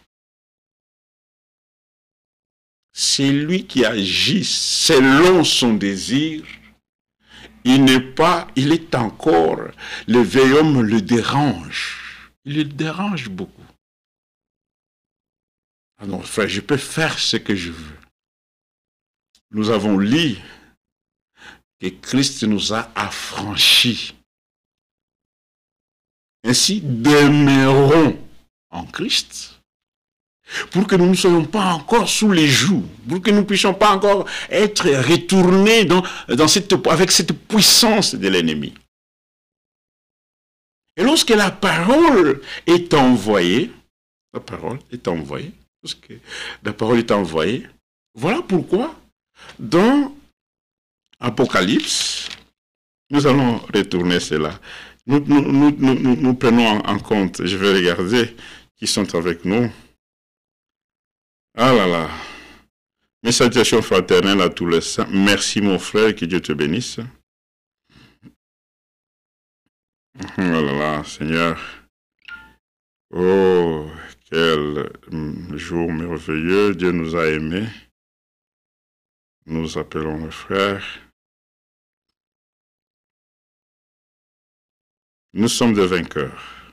C'est lui qui agit selon son désir. Il est encore, le vieil homme le dérange. Il le dérange beaucoup. Ah non, frère, je peux faire ce que je veux. Nous avons lu que Christ nous a affranchis. Ainsi, demeurons en Christ pour que nous ne soyons pas encore sous les jougs, pour que nous ne puissions pas encore être retournés avec cette puissance de l'ennemi. Et lorsque la parole est envoyée, voilà pourquoi dans Apocalypse, nous allons retourner cela. Nous prenons en compte, je vais regarder qui sont avec nous. Ah là là. Mes salutations fraternelles à tous les saints. Merci mon frère, que Dieu te bénisse. Oh là là, Seigneur. Oh, quel jour merveilleux. Dieu nous a aimés. Nous appelons le frère. Nous sommes des vainqueurs.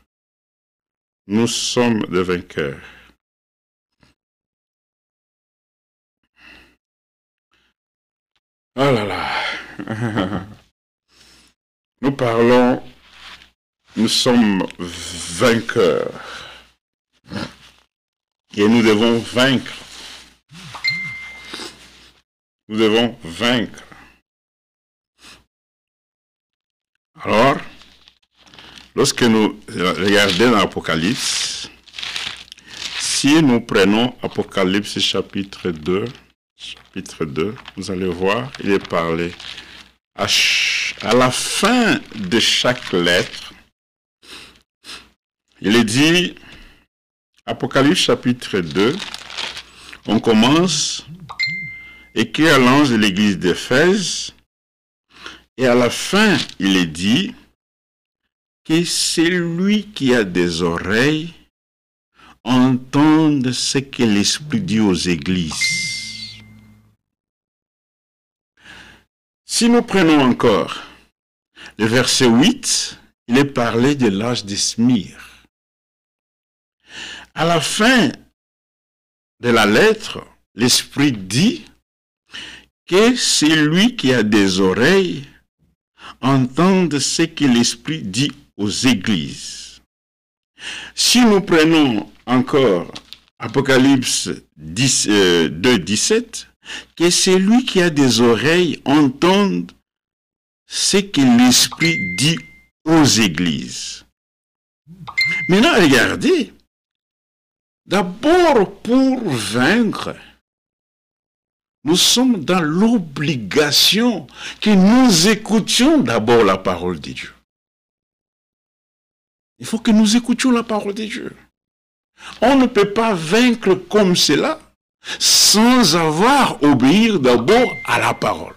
Nous sommes des vainqueurs. Oh là là. Nous parlons, nous sommes vainqueurs. Et nous devons vaincre. Nous devons vaincre. Alors, lorsque nous regardons dans l'Apocalypse, si nous prenons Apocalypse chapitre 2, vous allez voir, il est parlé à la fin de chaque lettre, il est dit, Apocalypse chapitre 2, on commence, écrit à l'ange de l'église d'Éphèse, et à la fin, il est dit que celui qui a des oreilles entende ce que l'Esprit dit aux églises. Si nous prenons encore le verset 8, il est parlé de l'âge de Smyrne. À la fin de la lettre, l'Esprit dit que celui qui a des oreilles entende ce que l'Esprit dit aux églises. Si nous prenons encore Apocalypse 2, 17, que celui qui a des oreilles entende ce que l'Esprit dit aux églises. Maintenant, regardez. D'abord, pour vaincre, nous sommes dans l'obligation que nous écoutions d'abord la parole de Dieu. Il faut que nous écoutions la parole de Dieu. On ne peut pas vaincre comme cela sans avoir obéi d'abord à la parole.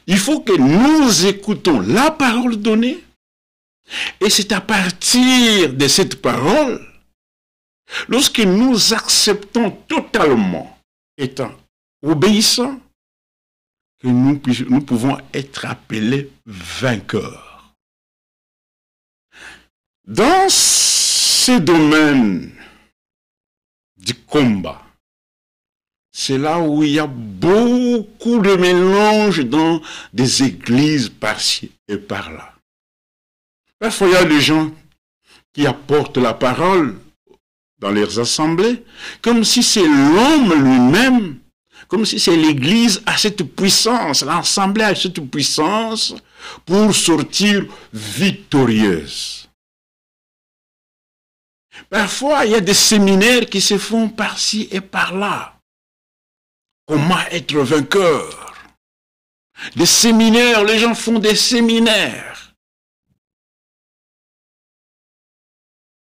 Il faut que nous écoutons la parole donnée, et c'est à partir de cette parole, lorsque nous acceptons totalement, étant obéissants, que nous pouvons être appelés vainqueurs. Dans ces domaines du combat, c'est là où il y a beaucoup de mélange dans des églises par-ci et par-là. Parfois, il y a des gens qui apportent la parole dans leurs assemblées, comme si c'est l'homme lui-même, comme si c'est l'église à cette puissance, l'assemblée à cette puissance pour sortir victorieuse. Parfois, il y a des séminaires qui se font par-ci et par-là. Comment être vainqueur? Des séminaires, les gens font des séminaires.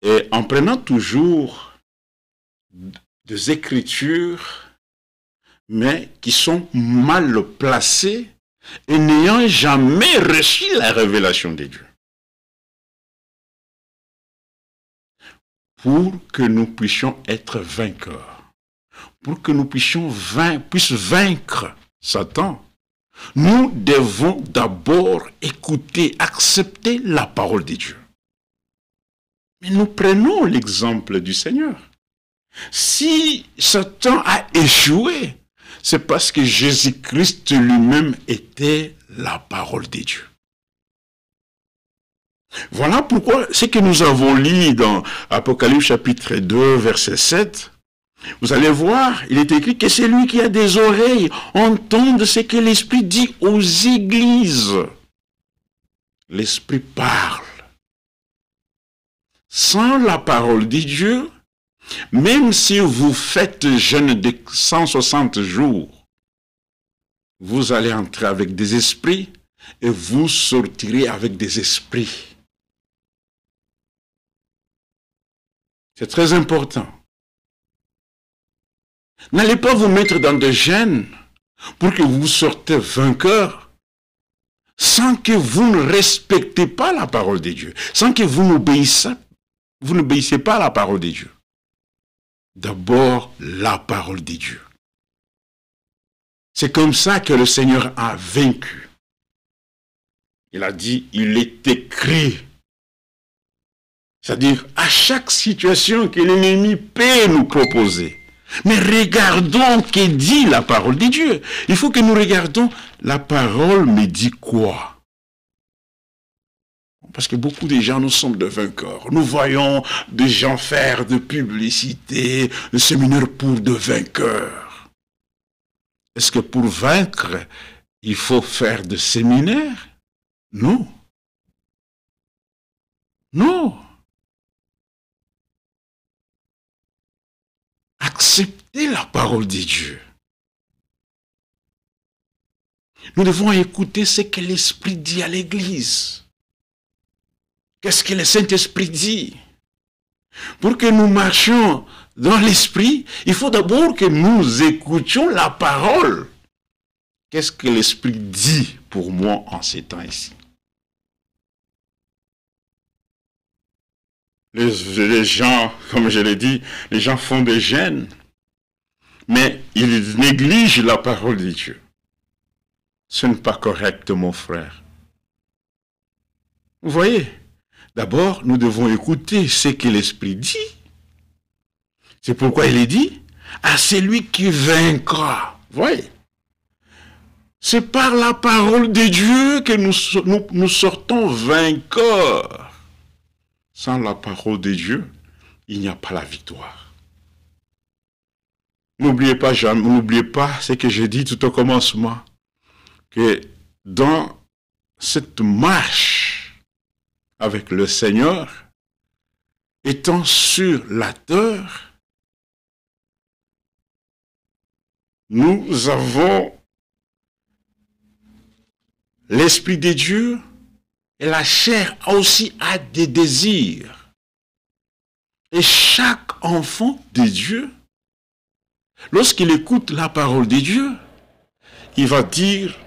Et en prenant toujours des écritures, mais qui sont mal placées et n'ayant jamais reçu la révélation de Dieu. Pour que nous puissions être vainqueurs, pour que nous puissions vaincre Satan, nous devons d'abord écouter, accepter la parole de Dieu. Mais nous prenons l'exemple du Seigneur. Si Satan a échoué, c'est parce que Jésus-Christ lui-même était la parole de Dieu. Voilà pourquoi ce que nous avons lu dans Apocalypse chapitre 2, verset 7, vous allez voir, il est écrit que celui qui a des oreilles entende ce que l'Esprit dit aux églises. L'Esprit parle. Sans la parole de Dieu, même si vous faites jeûne de 160 jours, vous allez entrer avec des esprits, et vous sortirez avec des esprits. C'est très important. N'allez pas vous mettre dans des gênes pour que vous sortez vainqueur sans que vous ne respectez pas la parole de Dieu, sans que vous n'obéissez pas à la parole de Dieu. D'abord, la parole de Dieu. C'est comme ça que le Seigneur a vaincu. Il a dit, il est écrit. C'est-à-dire, à chaque situation que l'ennemi peut nous proposer. Mais regardons que dit la parole de Dieu. Il faut que nous regardions, la parole me dit quoi? Parce que beaucoup de gens, nous sommes des vainqueurs. Nous voyons des gens faire de publicité, de séminaires pour de vainqueurs. Est-ce que pour vaincre, il faut faire de séminaires? Non. Non. Acceptez la parole de Dieu. Nous devons écouter ce que l'Esprit dit à l'Église. Qu'est-ce que le Saint-Esprit dit? Pour que nous marchions dans l'Esprit, il faut d'abord que nous écoutions la parole. Qu'est-ce que l'Esprit dit pour moi en ces temps-ci? Les gens, comme je l'ai dit, les gens font des gênes, mais ils négligent la parole de Dieu. Ce n'est pas correct, mon frère. Vous voyez, d'abord, nous devons écouter ce que l'Esprit dit. C'est pourquoi il est dit, à celui qui vaincra. Vous voyez, c'est par la parole de Dieu que nous sortons vainqueurs. Sans la parole de Dieu, il n'y a pas la victoire. N'oubliez pas ce que j'ai dit tout au commencement, que dans cette marche avec le Seigneur, étant sur la terre, nous avons l'Esprit de Dieu. Et la chair aussi a des désirs. Et chaque enfant de Dieu, lorsqu'il écoute la parole de Dieu, il va dire,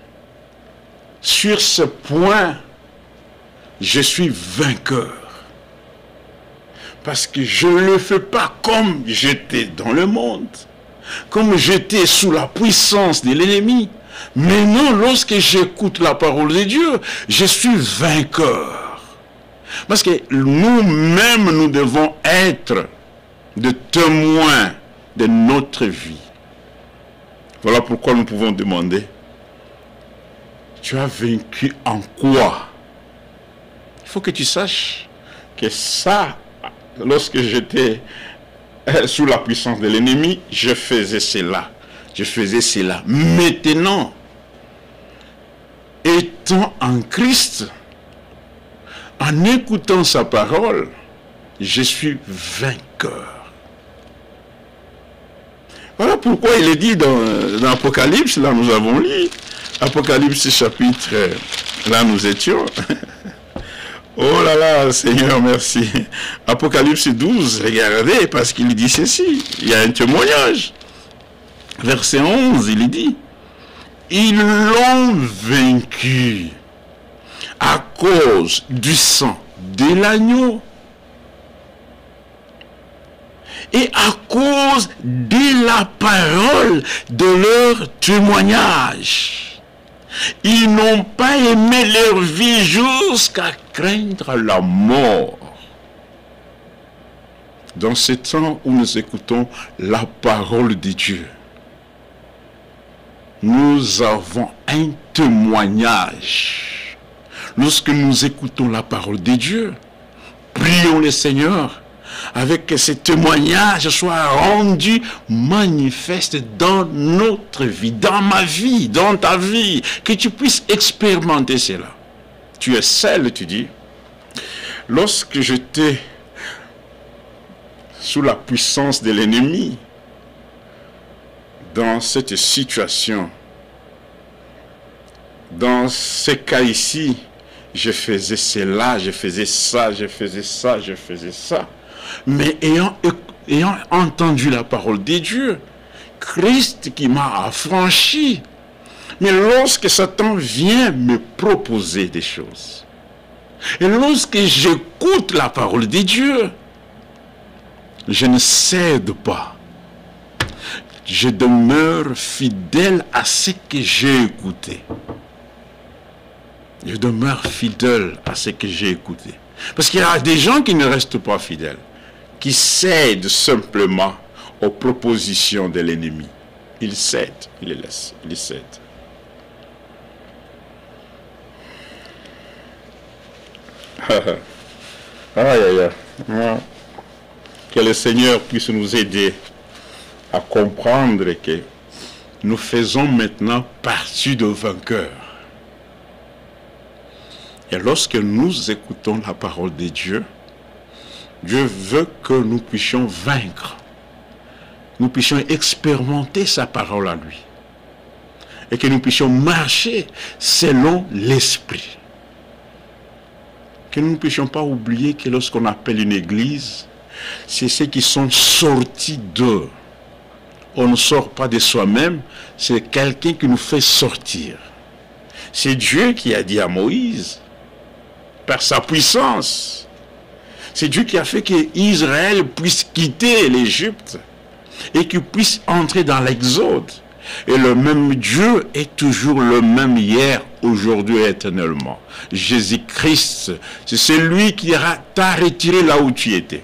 sur ce point, je suis vainqueur. Parce que je ne le fais pas comme j'étais dans le monde, comme j'étais sous la puissance de l'ennemi. Mais non, lorsque j'écoute la parole de Dieu, je suis vainqueur. Parce que nous-mêmes, nous devons être des témoins de notre vie. Voilà pourquoi nous pouvons demander, tu as vaincu en quoi? Il faut que tu saches que ça, lorsque j'étais sous la puissance de l'ennemi, je faisais cela. Je faisais cela. Maintenant, étant en Christ, en écoutant sa parole, je suis vainqueur. Voilà pourquoi il est dit dans l'Apocalypse, là nous avons lu, Apocalypse chapitre, là nous étions. Oh là là, Seigneur, merci. Apocalypse 12, regardez, parce qu'il dit ceci, il y a un témoignage. Verset 11, il dit, ils l'ont vaincu à cause du sang de l'agneau et à cause de la parole de leur témoignage. Ils n'ont pas aimé leur vie jusqu'à craindre la mort. Dans ce temps où nous écoutons la parole de Dieu, nous avons un témoignage. Lorsque nous écoutons la parole de Dieu, prions le Seigneur avec que ce témoignage soit rendu manifeste dans notre vie, dans ma vie, dans ta vie, que tu puisses expérimenter cela. Tu es seul, tu dis. Lorsque j'étais sous la puissance de l'ennemi, dans cette situation, dans ce cas ici, je faisais cela, je faisais ça, je faisais ça, je faisais ça. Mais ayant entendu la parole de Dieu, Christ qui m'a affranchi. Mais lorsque Satan vient me proposer des choses, et lorsque j'écoute la parole de Dieu, je ne cède pas. Je demeure fidèle à ce que j'ai écouté. Je demeure fidèle à ce que j'ai écouté. Parce qu'il y a des gens qui ne restent pas fidèles, qui cèdent simplement aux propositions de l'ennemi. Ils cèdent, ils les laissent, ils cèdent. Aïe, aïe, aïe. Que le Seigneur puisse nous aider à comprendre que nous faisons maintenant partie de vainqueurs. Et lorsque nous écoutons la parole de Dieu, Dieu veut que nous puissions vaincre. Nous puissions expérimenter sa parole à lui. Et que nous puissions marcher selon l'esprit. Que nous ne puissions pas oublier que lorsqu'on appelle une église, c'est ceux qui sont sortis d'eux. On ne sort pas de soi-même, c'est quelqu'un qui nous fait sortir. C'est Dieu qui a dit à Moïse, par sa puissance, c'est Dieu qui a fait qu'Israël puisse quitter l'Égypte et qu'il puisse entrer dans l'Exode. Et le même Dieu est toujours le même hier, aujourd'hui et éternellement. Jésus-Christ, c'est celui qui t'a retiré là où tu étais.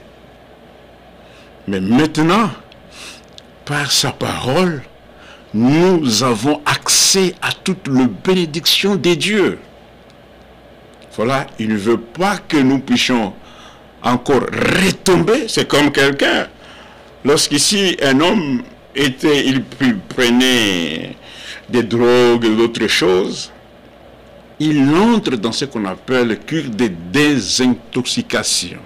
Mais maintenant, par sa parole, nous avons accès à toute la bénédiction de Dieu. Voilà, il ne veut pas que nous puissions encore retomber. C'est comme quelqu'un, lorsqu'ici un homme il prenait des drogues et d'autres choses, il entre dans ce qu'on appelle le cure de désintoxication.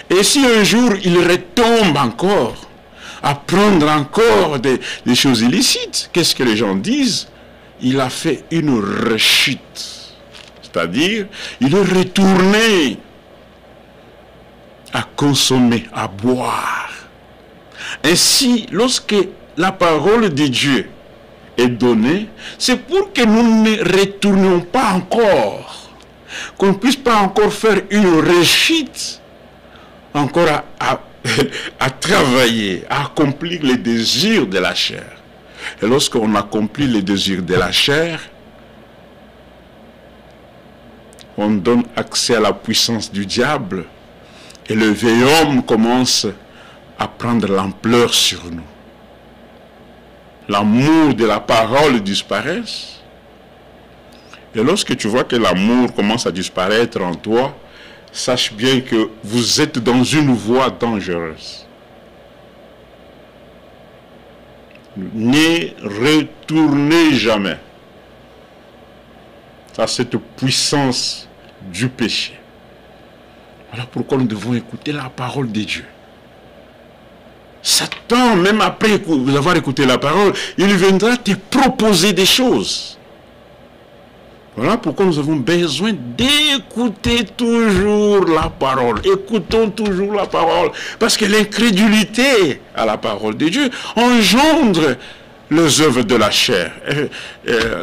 Et si un jour il retombe encore à prendre encore des choses illicites, qu'est-ce que les gens disent? Il a fait une rechute. C'est-à-dire, il est retourné à consommer, à boire. Ainsi, lorsque la parole de Dieu est donnée, c'est pour que nous ne retournions pas encore, qu'on ne puisse pas encore faire une rechute, encore à travailler, à accomplir les désirs de la chair. Et lorsqu'on accomplit les désirs de la chair, on donne accès à la puissance du diable et le vieil homme commence à prendre l'ampleur sur nous. L'amour de la parole disparaît. Et lorsque tu vois que l'amour commence à disparaître en toi, sache bien que vous êtes dans une voie dangereuse. Ne retournez jamais à cette puissance du péché. Voilà pourquoi nous devons écouter la parole de Dieu. Satan, même après vous avoir écouté la parole, il viendra te proposer des choses. Voilà pourquoi nous avons besoin d'écouter toujours la parole. Écoutons toujours la parole. Parce que l'incrédulité à la parole de Dieu engendre les œuvres de la chair.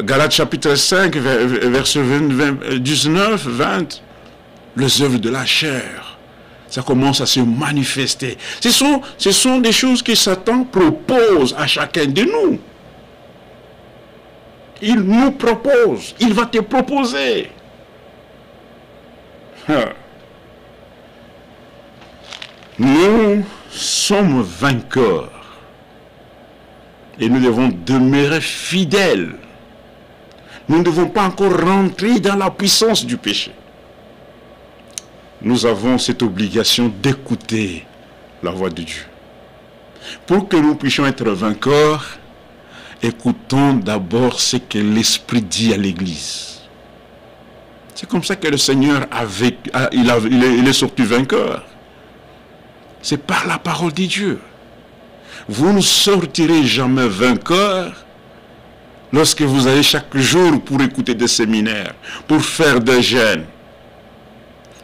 Galates chapitre 5, verset 19, 20. Les œuvres de la chair. Ça commence à se manifester. Ce sont des choses que Satan propose à chacun de nous. Il nous propose. Il va te proposer. Nous sommes vainqueurs. Et nous devons demeurer fidèles. Nous ne devons pas encore rentrer dans la puissance du péché. Nous avons cette obligation d'écouter la voix de Dieu. Pour que nous puissions être vainqueurs, écoutons d'abord ce que l'Esprit dit à l'Église. C'est comme ça que le Seigneur il est sorti vainqueur. C'est par la parole de Dieu. Vous ne sortirez jamais vainqueur lorsque vous allez chaque jour pour écouter des séminaires, pour faire des jeûnes,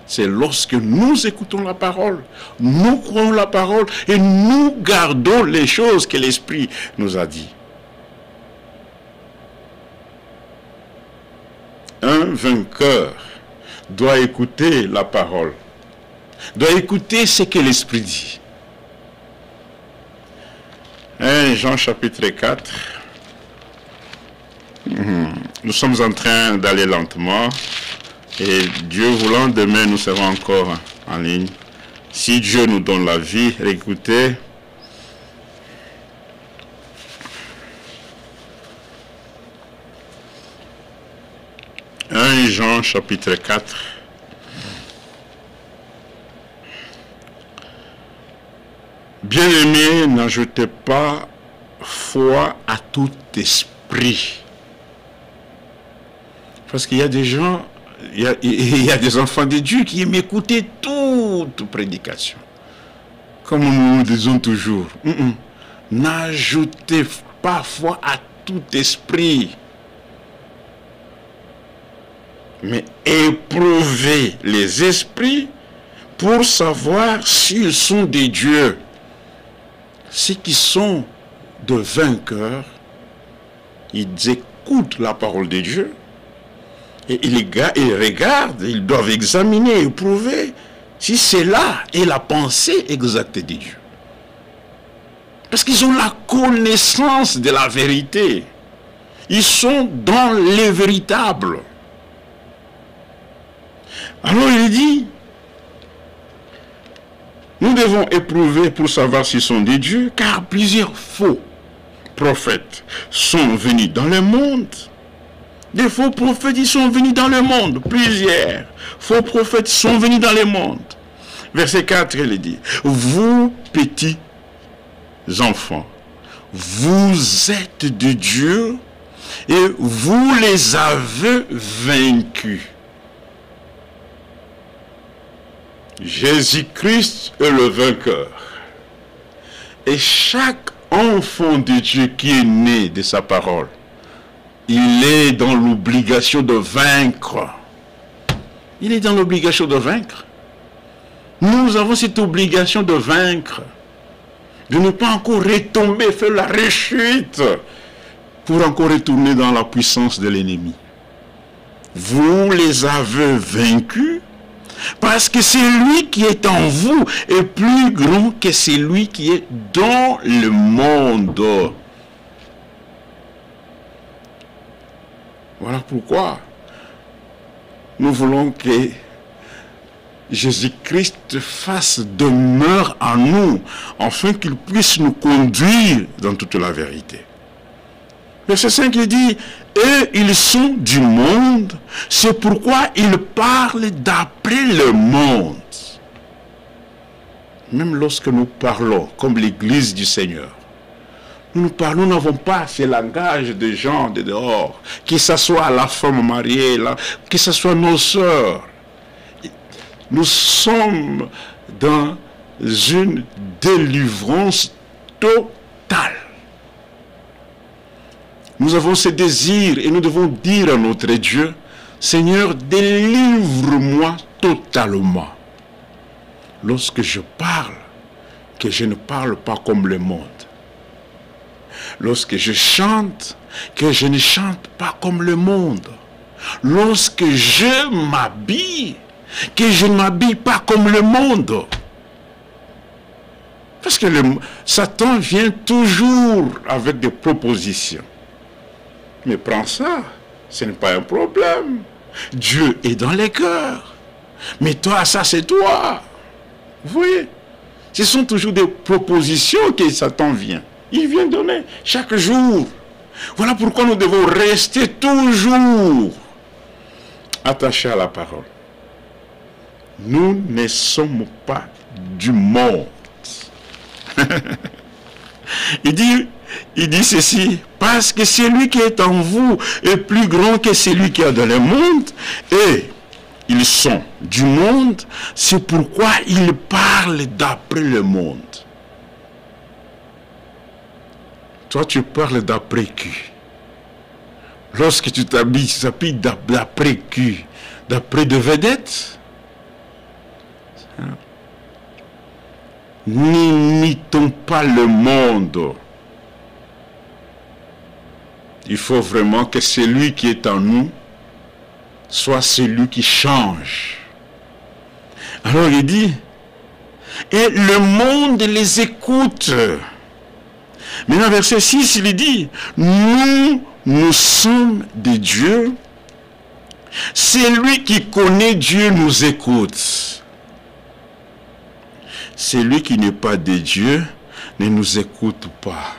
c'est lorsque nous écoutons la parole, nous croyons la parole et nous gardons les choses que l'Esprit nous a dit. Un vainqueur doit écouter la parole, doit écouter ce que l'Esprit dit. 1 Jean chapitre 4. Nous sommes en train d'aller lentement. Et Dieu voulant, demain nous serons encore en ligne. Si Dieu nous donne la vie, écoutez. « 1 Jean chapitre 4. Bien-aimés, n'ajoutez pas foi à tout esprit. » Parce qu'il y a des gens... Il y a des enfants de Dieu qui aiment écouter toute prédication. Comme nous disons toujours, n'ajoutez pas foi à tout esprit, mais éprouvez les esprits pour savoir s'ils sont des dieux. Ceux qui sont de vainqueurs, ils écoutent la parole de Dieu. Et ils regardent, ils doivent examiner, éprouver si c'est là est la pensée exacte de Dieu. Parce qu'ils ont la connaissance de la vérité. Ils sont dans les véritables. Alors il dit, nous devons éprouver pour savoir s'ils sont des dieux, car plusieurs faux prophètes sont venus dans le monde. Des faux prophètes, ils sont venus dans le monde. Plusieurs faux prophètes sont venus dans le monde. Verset 4, il dit, vous petits enfants, vous êtes de Dieu et vous les avez vaincus. Jésus-Christ est le vainqueur. Et chaque enfant de Dieu qui est né de sa parole, il est dans l'obligation de vaincre. Il est dans l'obligation de vaincre. Nous avons cette obligation de vaincre. De ne pas encore retomber, faire la rechute pour encore retourner dans la puissance de l'ennemi. Vous les avez vaincus parce que celui qui est en vous est plus grand que celui qui est dans le monde. Voilà pourquoi nous voulons que Jésus-Christ fasse demeure en nous, afin qu'il puisse nous conduire dans toute la vérité. Verset 5, il dit, « Et ils sont du monde, c'est pourquoi ils parlent d'après le monde. » Même lorsque nous parlons comme l'Église du Seigneur, nous n'avons pas ce langage de gens de dehors, que ce soit la femme mariée, que ce soit nos sœurs. Nous sommes dans une délivrance totale. Nous avons ce désir et nous devons dire à notre Dieu, Seigneur, délivre-moi totalement. Lorsque je parle, que je ne parle pas comme le monde. Lorsque je chante, que je ne chante pas comme le monde. Lorsque je m'habille, que je ne m'habille pas comme le monde. Parce que Satan vient toujours avec des propositions. Mais prends ça, ce n'est pas un problème. Dieu est dans les cœurs. Mais toi, ça c'est toi. Vous voyez, ce sont toujours des propositions que Satan vient. Il vient donner chaque jour. Voilà pourquoi nous devons rester toujours attachés à la parole. Nous ne sommes pas du monde. Il dit ceci, parce que celui qui est en vous est plus grand que celui qui est dans le monde, et ils sont du monde, c'est pourquoi ils parlent d'après le monde. Toi, tu parles d'après qui? Lorsque tu t'habilles d'après qui? D'après de vedettes? N'imitons pas le monde. Il faut vraiment que celui qui est en nous soit celui qui change. Alors il dit, et le monde les écoute. Maintenant, verset 6, il dit, nous sommes de Dieu. Celui qui connaît Dieu nous écoute. Celui qui n'est pas de Dieu ne nous écoute pas.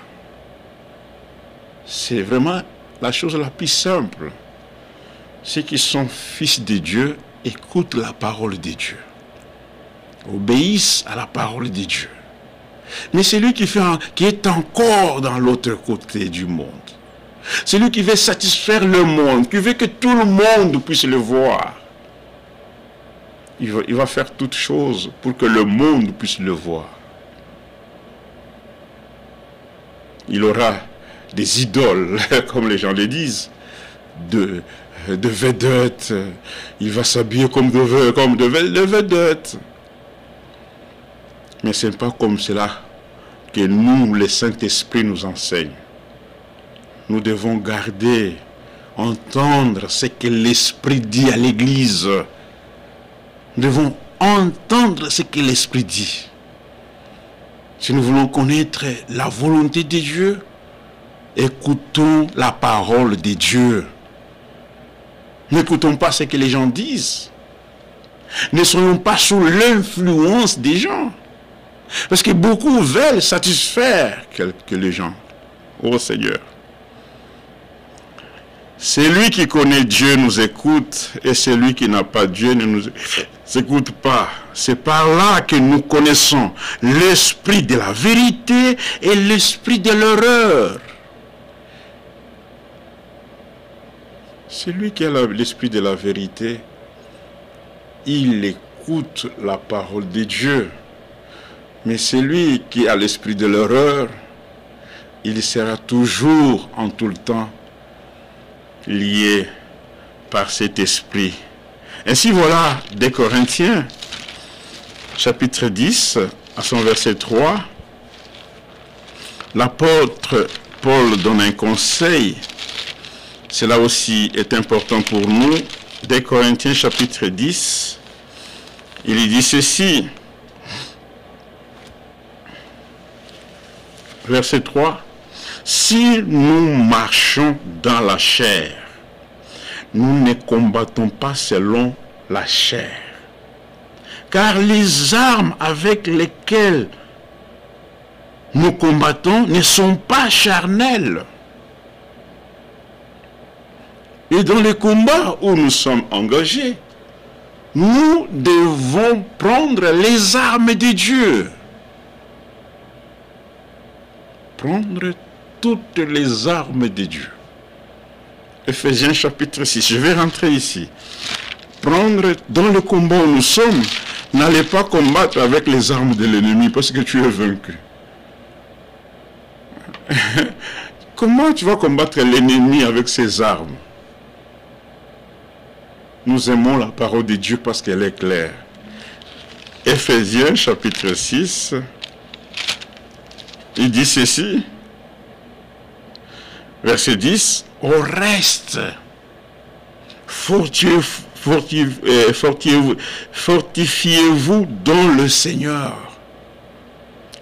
C'est vraiment la chose la plus simple. Ceux qui sont fils de Dieu écoutent la parole de Dieu. Obéissent à la parole de Dieu. Mais celui qui est encore dans l'autre côté du monde, celui qui veut satisfaire le monde, qui veut que tout le monde puisse le voir, il va faire toutes choses pour que le monde puisse le voir. Il aura des idoles, comme les gens le disent, de vedettes. Il va s'habiller comme de vedettes. Mais ce n'est pas comme cela que nous, le Saint-Esprit, nous enseigne. Nous devons garder, entendre ce que l'Esprit dit à l'Église. Nous devons entendre ce que l'Esprit dit. Si nous voulons connaître la volonté de Dieu, écoutons la parole de Dieu. N'écoutons pas ce que les gens disent. Ne soyons pas sous l'influence des gens. Parce que beaucoup veulent satisfaire les gens. Oh Seigneur. Celui qui connaît Dieu nous écoute, et celui qui n'a pas Dieu ne nous écoute pas. C'est par là que nous connaissons l'esprit de la vérité et l'esprit de l'erreur. Celui qui a l'esprit de la vérité, il écoute la parole de Dieu. Mais celui qui a l'esprit de l'erreur, il sera toujours, en tout le temps, lié par cet esprit. Ainsi voilà, des Corinthiens, chapitre 10, à son verset 3, l'apôtre Paul donne un conseil. Cela aussi est important pour nous. Des Corinthiens, chapitre 10, il dit ceci. Verset 3. Si nous marchons dans la chair, nous ne combattons pas selon la chair. Car les armes avec lesquelles nous combattons ne sont pas charnelles. Et dans les combats où nous sommes engagés, nous devons prendre les armes de Dieu. Prendre toutes les armes de Dieu. Ephésiens chapitre 6. Je vais rentrer ici. Prendre dans le combat où nous sommes, n'allez pas combattre avec les armes de l'ennemi parce que tu es vaincu. Comment tu vas combattre l'ennemi avec ses armes? Nous aimons la parole de Dieu parce qu'elle est claire. Ephésiens chapitre 6. Il dit ceci, verset 10, au reste, fortifiez-vous dans le Seigneur.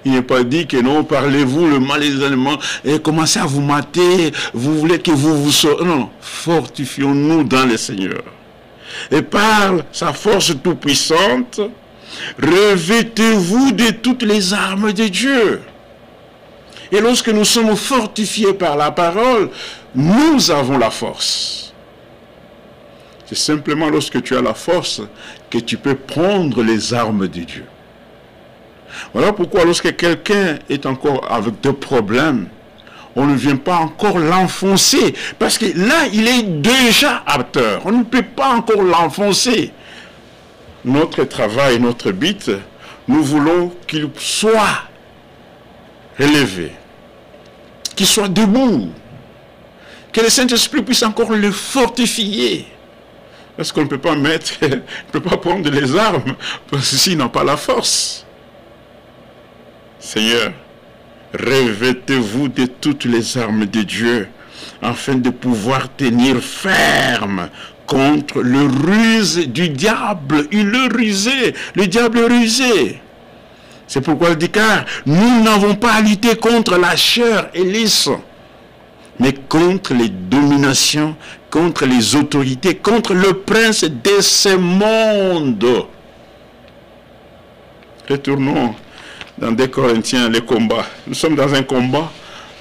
Il n'est pas dit que non, parlez-vous le mal des animaux et commencez à vous mater, vous voulez que vous sortez. Non, fortifions-nous dans le Seigneur. Et par sa force toute-puissante, revêtez-vous de toutes les armes de Dieu. Et lorsque nous sommes fortifiés par la parole, nous avons la force. C'est simplement lorsque tu as la force que tu peux prendre les armes de Dieu. Voilà pourquoi lorsque quelqu'un est encore avec des problèmes, on ne vient pas encore l'enfoncer. Parce que là, il est déjà à terre. On ne peut pas encore l'enfoncer. Notre travail, notre but, nous voulons qu'il soit relevé, qu'il soit debout, Que le Saint-Esprit puisse encore le fortifier. Parce qu'on ne peut pas mettre, on ne peut pas prendre les armes, parce que s'il n'a pas la force. Seigneur, revêtez-vous de toutes les armes de Dieu, afin de pouvoir tenir ferme contre le ruse du diable. Il est rusé, le diable est rusé. C'est pourquoi il dit, car nous n'avons pas à lutter contre la chair et les sangs, mais contre les dominations, contre les autorités, contre le prince de ce monde. Retournons dans 2 Corinthiens, les combats. Nous sommes dans un combat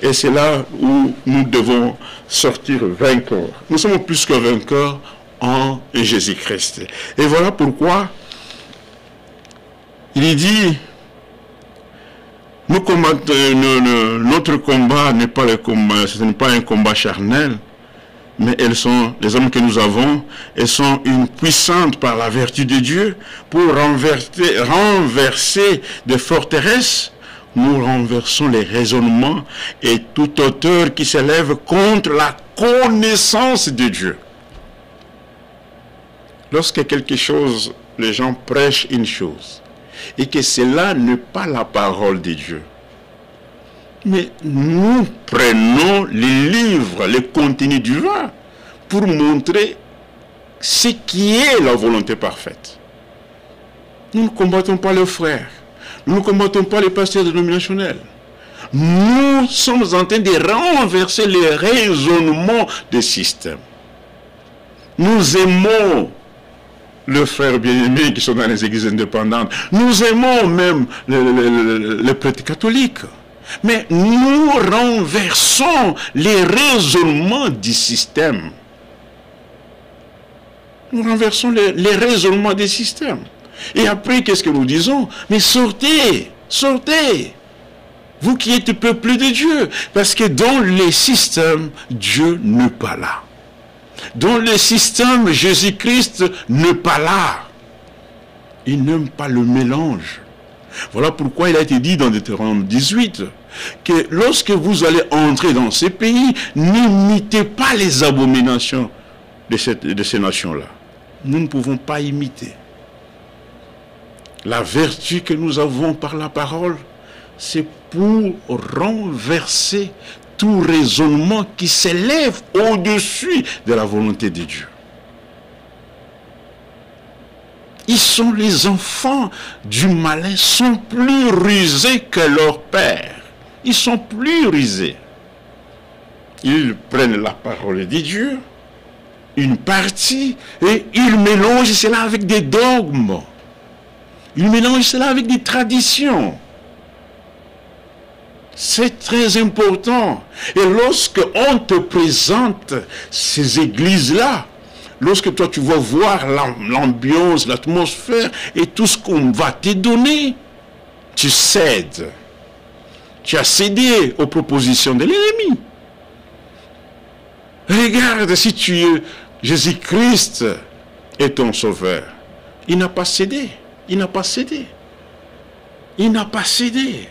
et c'est là où nous devons sortir vainqueurs. Nous sommes plus que vainqueurs en Jésus-Christ. Et voilà pourquoi il dit, notre combat n'est pas le combat, ce n'est pas un combat charnel, mais les hommes que nous avons, elles sont puissantes par la vertu de Dieu pour renverser des forteresses. Nous renversons les raisonnements et toute hauteur qui s'élève contre la connaissance de Dieu. Lorsque quelque chose, les gens prêchent une chose, et que cela n'est pas la parole de Dieu, mais nous prenons les livres, le contenu du vin, pour montrer ce qui est la volonté parfaite. Nous ne combattons pas les frères, nous ne combattons pas les pasteurs dénominationnels. Nous sommes en train de renverser les raisonnements des systèmes. Nous aimons les frères bien-aimés qui sont dans les églises indépendantes. Nous aimons même les prêtres catholiques. Mais nous renversons les raisonnements du système. Nous renversons les raisonnements des systèmes. Et après, qu'est-ce que nous disons? Mais sortez, sortez, vous qui êtes peuple de Dieu. Parce que dans les systèmes, Dieu n'est pas là. Dans le système, Jésus-Christ n'est pas là. Il n'aime pas le mélange. Voilà pourquoi il a été dit dans Deutéronome 18 que lorsque vous allez entrer dans ces pays, n'imitez pas les abominations de ces nations-là. Nous ne pouvons pas imiter. La vertu que nous avons par la parole, c'est pour renverser tout raisonnement qui s'élève au-dessus de la volonté de Dieu. Ils sont les enfants du malin, sont plus rusés que leur père. Ils sont plus rusés. Ils prennent la parole de Dieu, une partie, et ils mélangent cela avec des dogmes. Ils mélangent cela avec des traditions. C'est très important. Et lorsque on te présente ces églises-là, lorsque toi tu vas voir l'ambiance, l'atmosphère et tout ce qu'on va te donner, tu cèdes. Tu as cédé aux propositions de l'ennemi. Regarde, si tu es Jésus-Christ est ton sauveur. Il n'a pas cédé. Il n'a pas cédé. Il n'a pas cédé.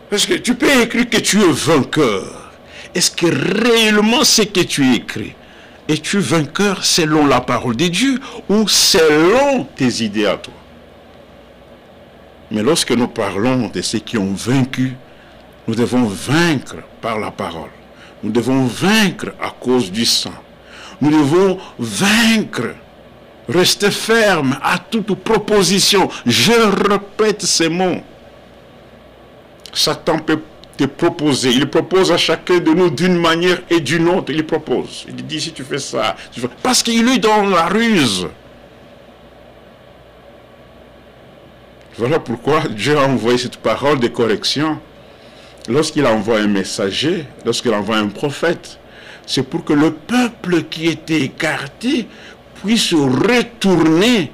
Parce que tu peux écrire que tu es vainqueur. Est-ce que réellement ce que tu écris, es-tu vainqueur selon la parole de Dieu ou selon tes idées à toi? Mais lorsque nous parlons de ceux qui ont vaincu, nous devons vaincre par la parole. Nous devons vaincre à cause du sang. Nous devons vaincre, rester ferme à toute proposition. Je répète ces mots. Satan peut te proposer. Il propose à chacun de nous d'une manière et d'une autre. Il propose. Il dit si tu fais ça. Parce qu'il est dans la ruse. Voilà pourquoi Dieu a envoyé cette parole de correction. Lorsqu'il envoie un messager, lorsqu'il envoie un prophète, c'est pour que le peuple qui était écarté puisse retourner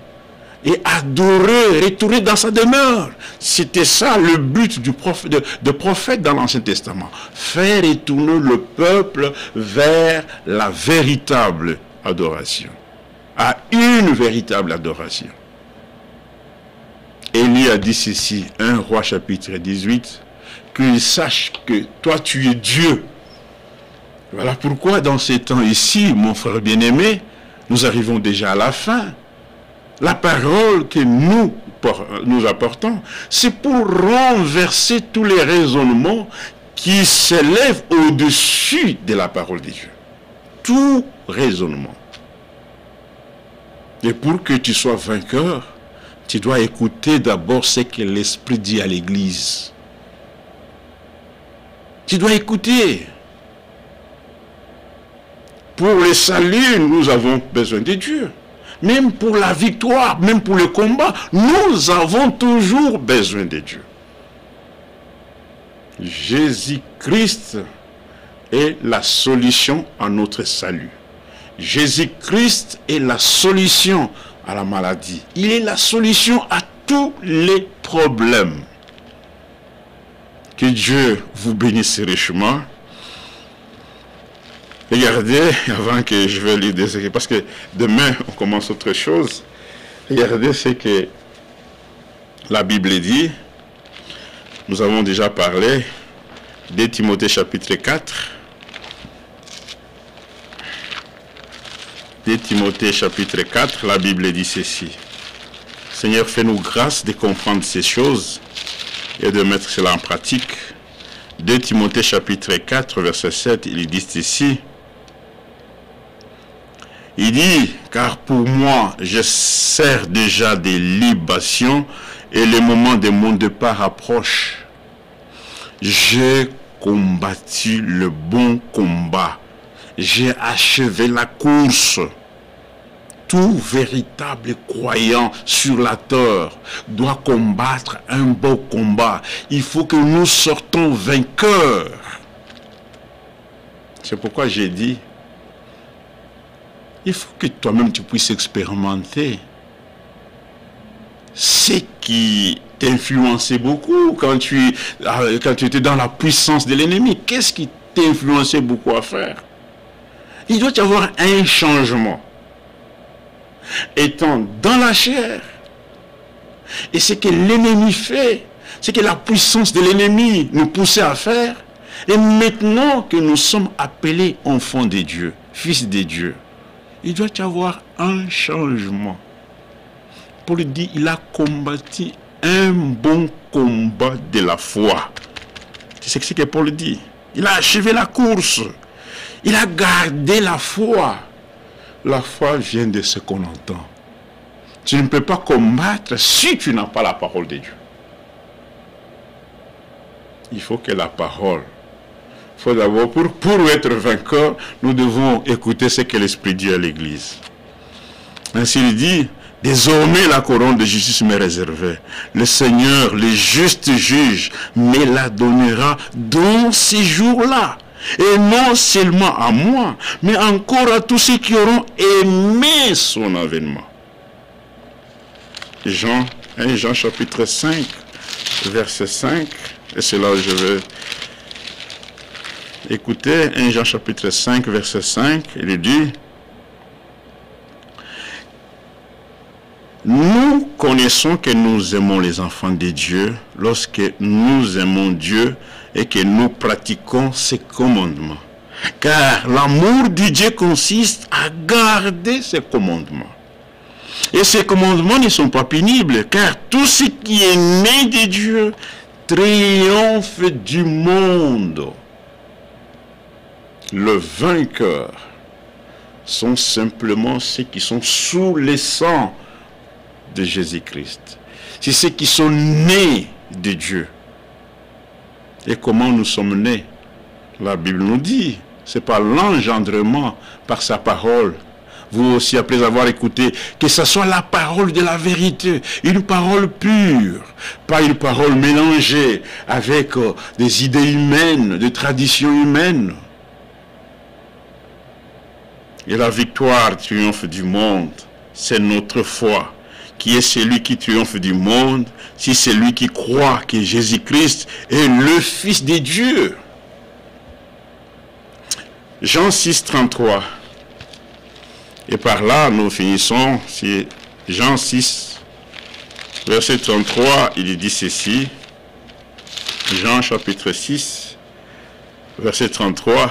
et adorer, retourner dans sa demeure. C'était ça le but du prophète dans l'Ancien Testament. Faire retourner le peuple vers la véritable adoration. À une véritable adoration. Élie a dit ceci, 1 Roi chapitre 18, qu'il sache que toi tu es Dieu. Voilà pourquoi dans ces temps ici, mon frère bien-aimé, nous arrivons déjà à la fin. La parole que nous apportons, c'est pour renverser tous les raisonnements qui s'élèvent au-dessus de la parole de Dieu. Tout raisonnement. Et pour que tu sois vainqueur, tu dois écouter d'abord ce que l'Esprit dit à l'Église. Tu dois écouter. Pour le salut, nous avons besoin de Dieu. Même pour la victoire, même pour le combat, nous avons toujours besoin de Dieu. Jésus-Christ est la solution à notre salut. Jésus-Christ est la solution à la maladie. Il est la solution à tous les problèmes. Que Dieu vous bénisse richement. Regardez, avant que je vais lire des écrits, parce que demain on commence autre chose. Regardez ce que la Bible dit. Nous avons déjà parlé de Timothée chapitre 4. De Timothée chapitre 4, la Bible dit ceci. Seigneur, fais-nous grâce de comprendre ces choses et de mettre cela en pratique. De Timothée chapitre 4, verset 7, il dit ceci. Il dit, car pour moi, je sers déjà des libations et le moment de mon départ approche. J'ai combattu le bon combat. J'ai achevé la course. Tout véritable croyant sur la terre doit combattre un beau combat. Il faut que nous sortons vainqueurs. C'est pourquoi j'ai dit, il faut que toi-même tu puisses expérimenter ce qui t'influençait beaucoup quand tu étais dans la puissance de l'ennemi. Qu'est-ce qui t'influençait beaucoup à faire? Il doit y avoir un changement. Étant dans la chair, et ce que l'ennemi fait, ce que la puissance de l'ennemi nous poussait à faire, et maintenant que nous sommes appelés enfants de Dieu, fils de Dieu, il doit y avoir un changement. Paul dit, il a combattu un bon combat de la foi. C'est ce que Paul dit. Il a achevé la course. Il a gardé la foi. La foi vient de ce qu'on entend. Tu ne peux pas combattre si tu n'as pas la parole de Dieu. Il faut que la parole... Il faut d'abord, pour être vainqueur, nous devons écouter ce que l'Esprit dit à l'Église. Ainsi il dit, désormais la couronne de justice m'est réservée. Le Seigneur, le juste juge, me la donnera dans ces jours-là. Et non seulement à moi, mais encore à tous ceux qui auront aimé son avènement. Jean chapitre 5, verset 5, et c'est là où je vais... Écoutez, 1 Jean chapitre 5, verset 5, il dit, nous connaissons que nous aimons les enfants de Dieu lorsque nous aimons Dieu et que nous pratiquons ses commandements. Car l'amour de Dieu consiste à garder ses commandements. Et ces commandements ne sont pas pénibles, car tout ce qui est né de Dieu triomphe du monde. Le vainqueur sont simplement ceux qui sont sous le sang de Jésus-Christ. C'est ceux qui sont nés de Dieu. Et comment nous sommes nés? La Bible nous dit, c'est par l'engendrement, par sa parole. Vous aussi, après avoir écouté, que ce soit la parole de la vérité, une parole pure, pas une parole mélangée avec des idées humaines, des traditions humaines. Et la victoire triomphe du monde, c'est notre foi. Qui est celui qui triomphe du monde? Si c'est celui qui croit que Jésus-Christ est le Fils de Dieu. Jean 6, 33. Et par là, nous finissons. C'est Jean 6, verset 33, il dit ceci. Jean chapitre 6, verset 33.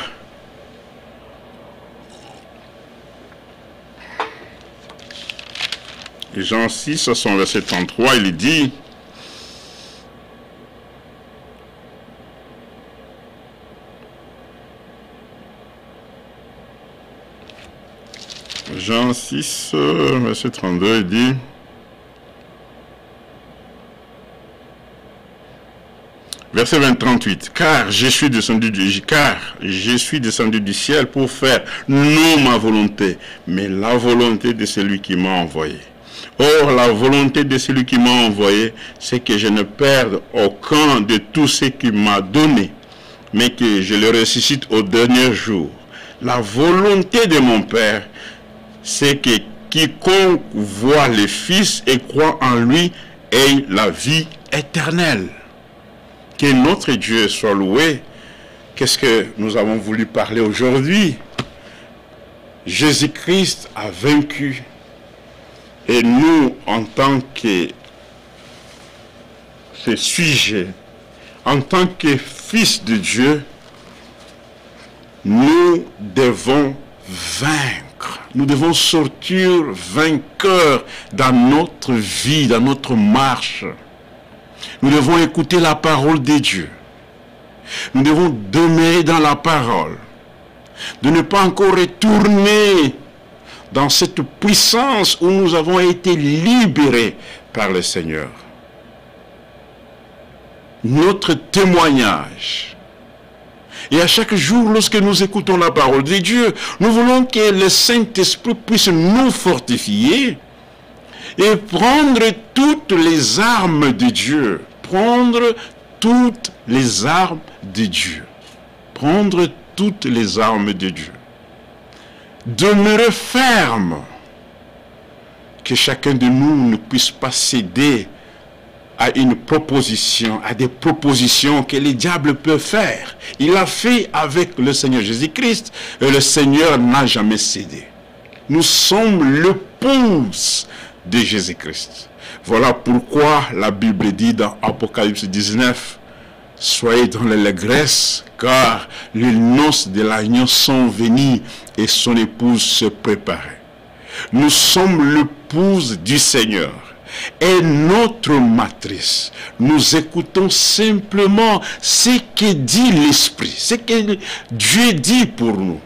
Jean 6, son verset 33, il dit, Jean 6, verset 32, il dit, verset 38, car je suis descendu du ciel pour faire non ma volonté, mais la volonté de celui qui m'a envoyé. Or, la volonté de celui qui m'a envoyé, c'est que je ne perde aucun de tout ce qu'il m'a donné, mais que je le ressuscite au dernier jour. La volonté de mon Père, c'est que quiconque voit le Fils et croit en lui ait la vie éternelle. Que notre Dieu soit loué. Qu'est-ce que nous avons voulu parler aujourd'hui? Jésus-Christ a vaincu. Et nous, en tant que ce sujet, en tant que fils de Dieu, nous devons vaincre. Nous devons sortir vainqueurs dans notre vie, dans notre marche. Nous devons écouter la parole de Dieu. Nous devons demeurer dans la parole. De ne pas encore retourner dans cette puissance où nous avons été libérés par le Seigneur. Notre témoignage. Et à chaque jour, lorsque nous écoutons la parole de Dieu, nous voulons que le Saint-Esprit puisse nous fortifier et prendre toutes les armes de Dieu. Prendre toutes les armes de Dieu. Prendre toutes les armes de Dieu. Demeurer ferme. Que chacun de nous ne puisse pas céder à une proposition, à des propositions que les diables peuvent faire. Il l'a fait avec le Seigneur Jésus-Christ et le Seigneur n'a jamais cédé. Nous sommes l'épouse de Jésus-Christ. Voilà pourquoi la Bible dit dans Apocalypse 19, « Soyez dans l'allégresse, car les noces de l'agneau sont venues et son épouse se préparait. » Nous sommes l'épouse du Seigneur et notre matrice. Nous écoutons simplement ce que dit l'Esprit, ce que Dieu dit pour nous.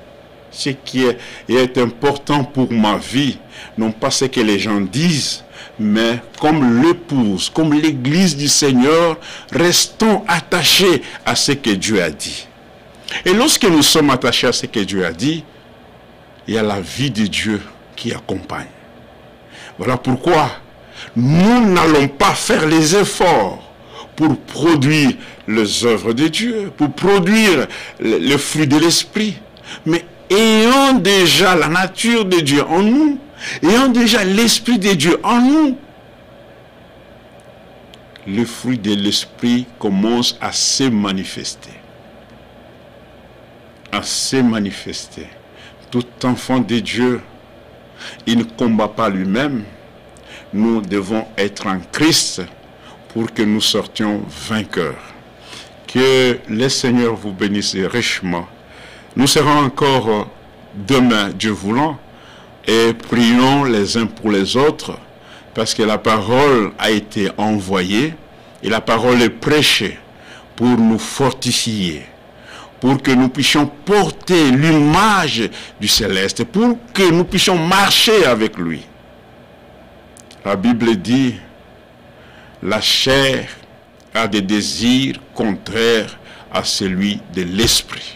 Ce qui est important pour ma vie, non pas ce que les gens disent, mais comme l'épouse, comme l'église du Seigneur, restons attachés à ce que Dieu a dit. Et lorsque nous sommes attachés à ce que Dieu a dit, il y a la vie de Dieu qui accompagne. Voilà pourquoi nous n'allons pas faire les efforts pour produire les œuvres de Dieu, pour produire le fruit de l'Esprit, mais ayant déjà la nature de Dieu en nous, ayant déjà l'Esprit de Dieu en nous, le fruit de l'Esprit commence à se manifester. À se manifester. Tout enfant de Dieu, il ne combat pas lui-même. Nous devons être en Christ pour que nous sortions vainqueurs. Que le Seigneur vous bénisse richement. Nous serons encore demain, Dieu voulant, et prions les uns pour les autres, parce que la parole a été envoyée, et la parole est prêchée pour nous fortifier, pour que nous puissions porter l'image du céleste, pour que nous puissions marcher avec lui. La Bible dit, la chair a des désirs contraires à celui de l'esprit.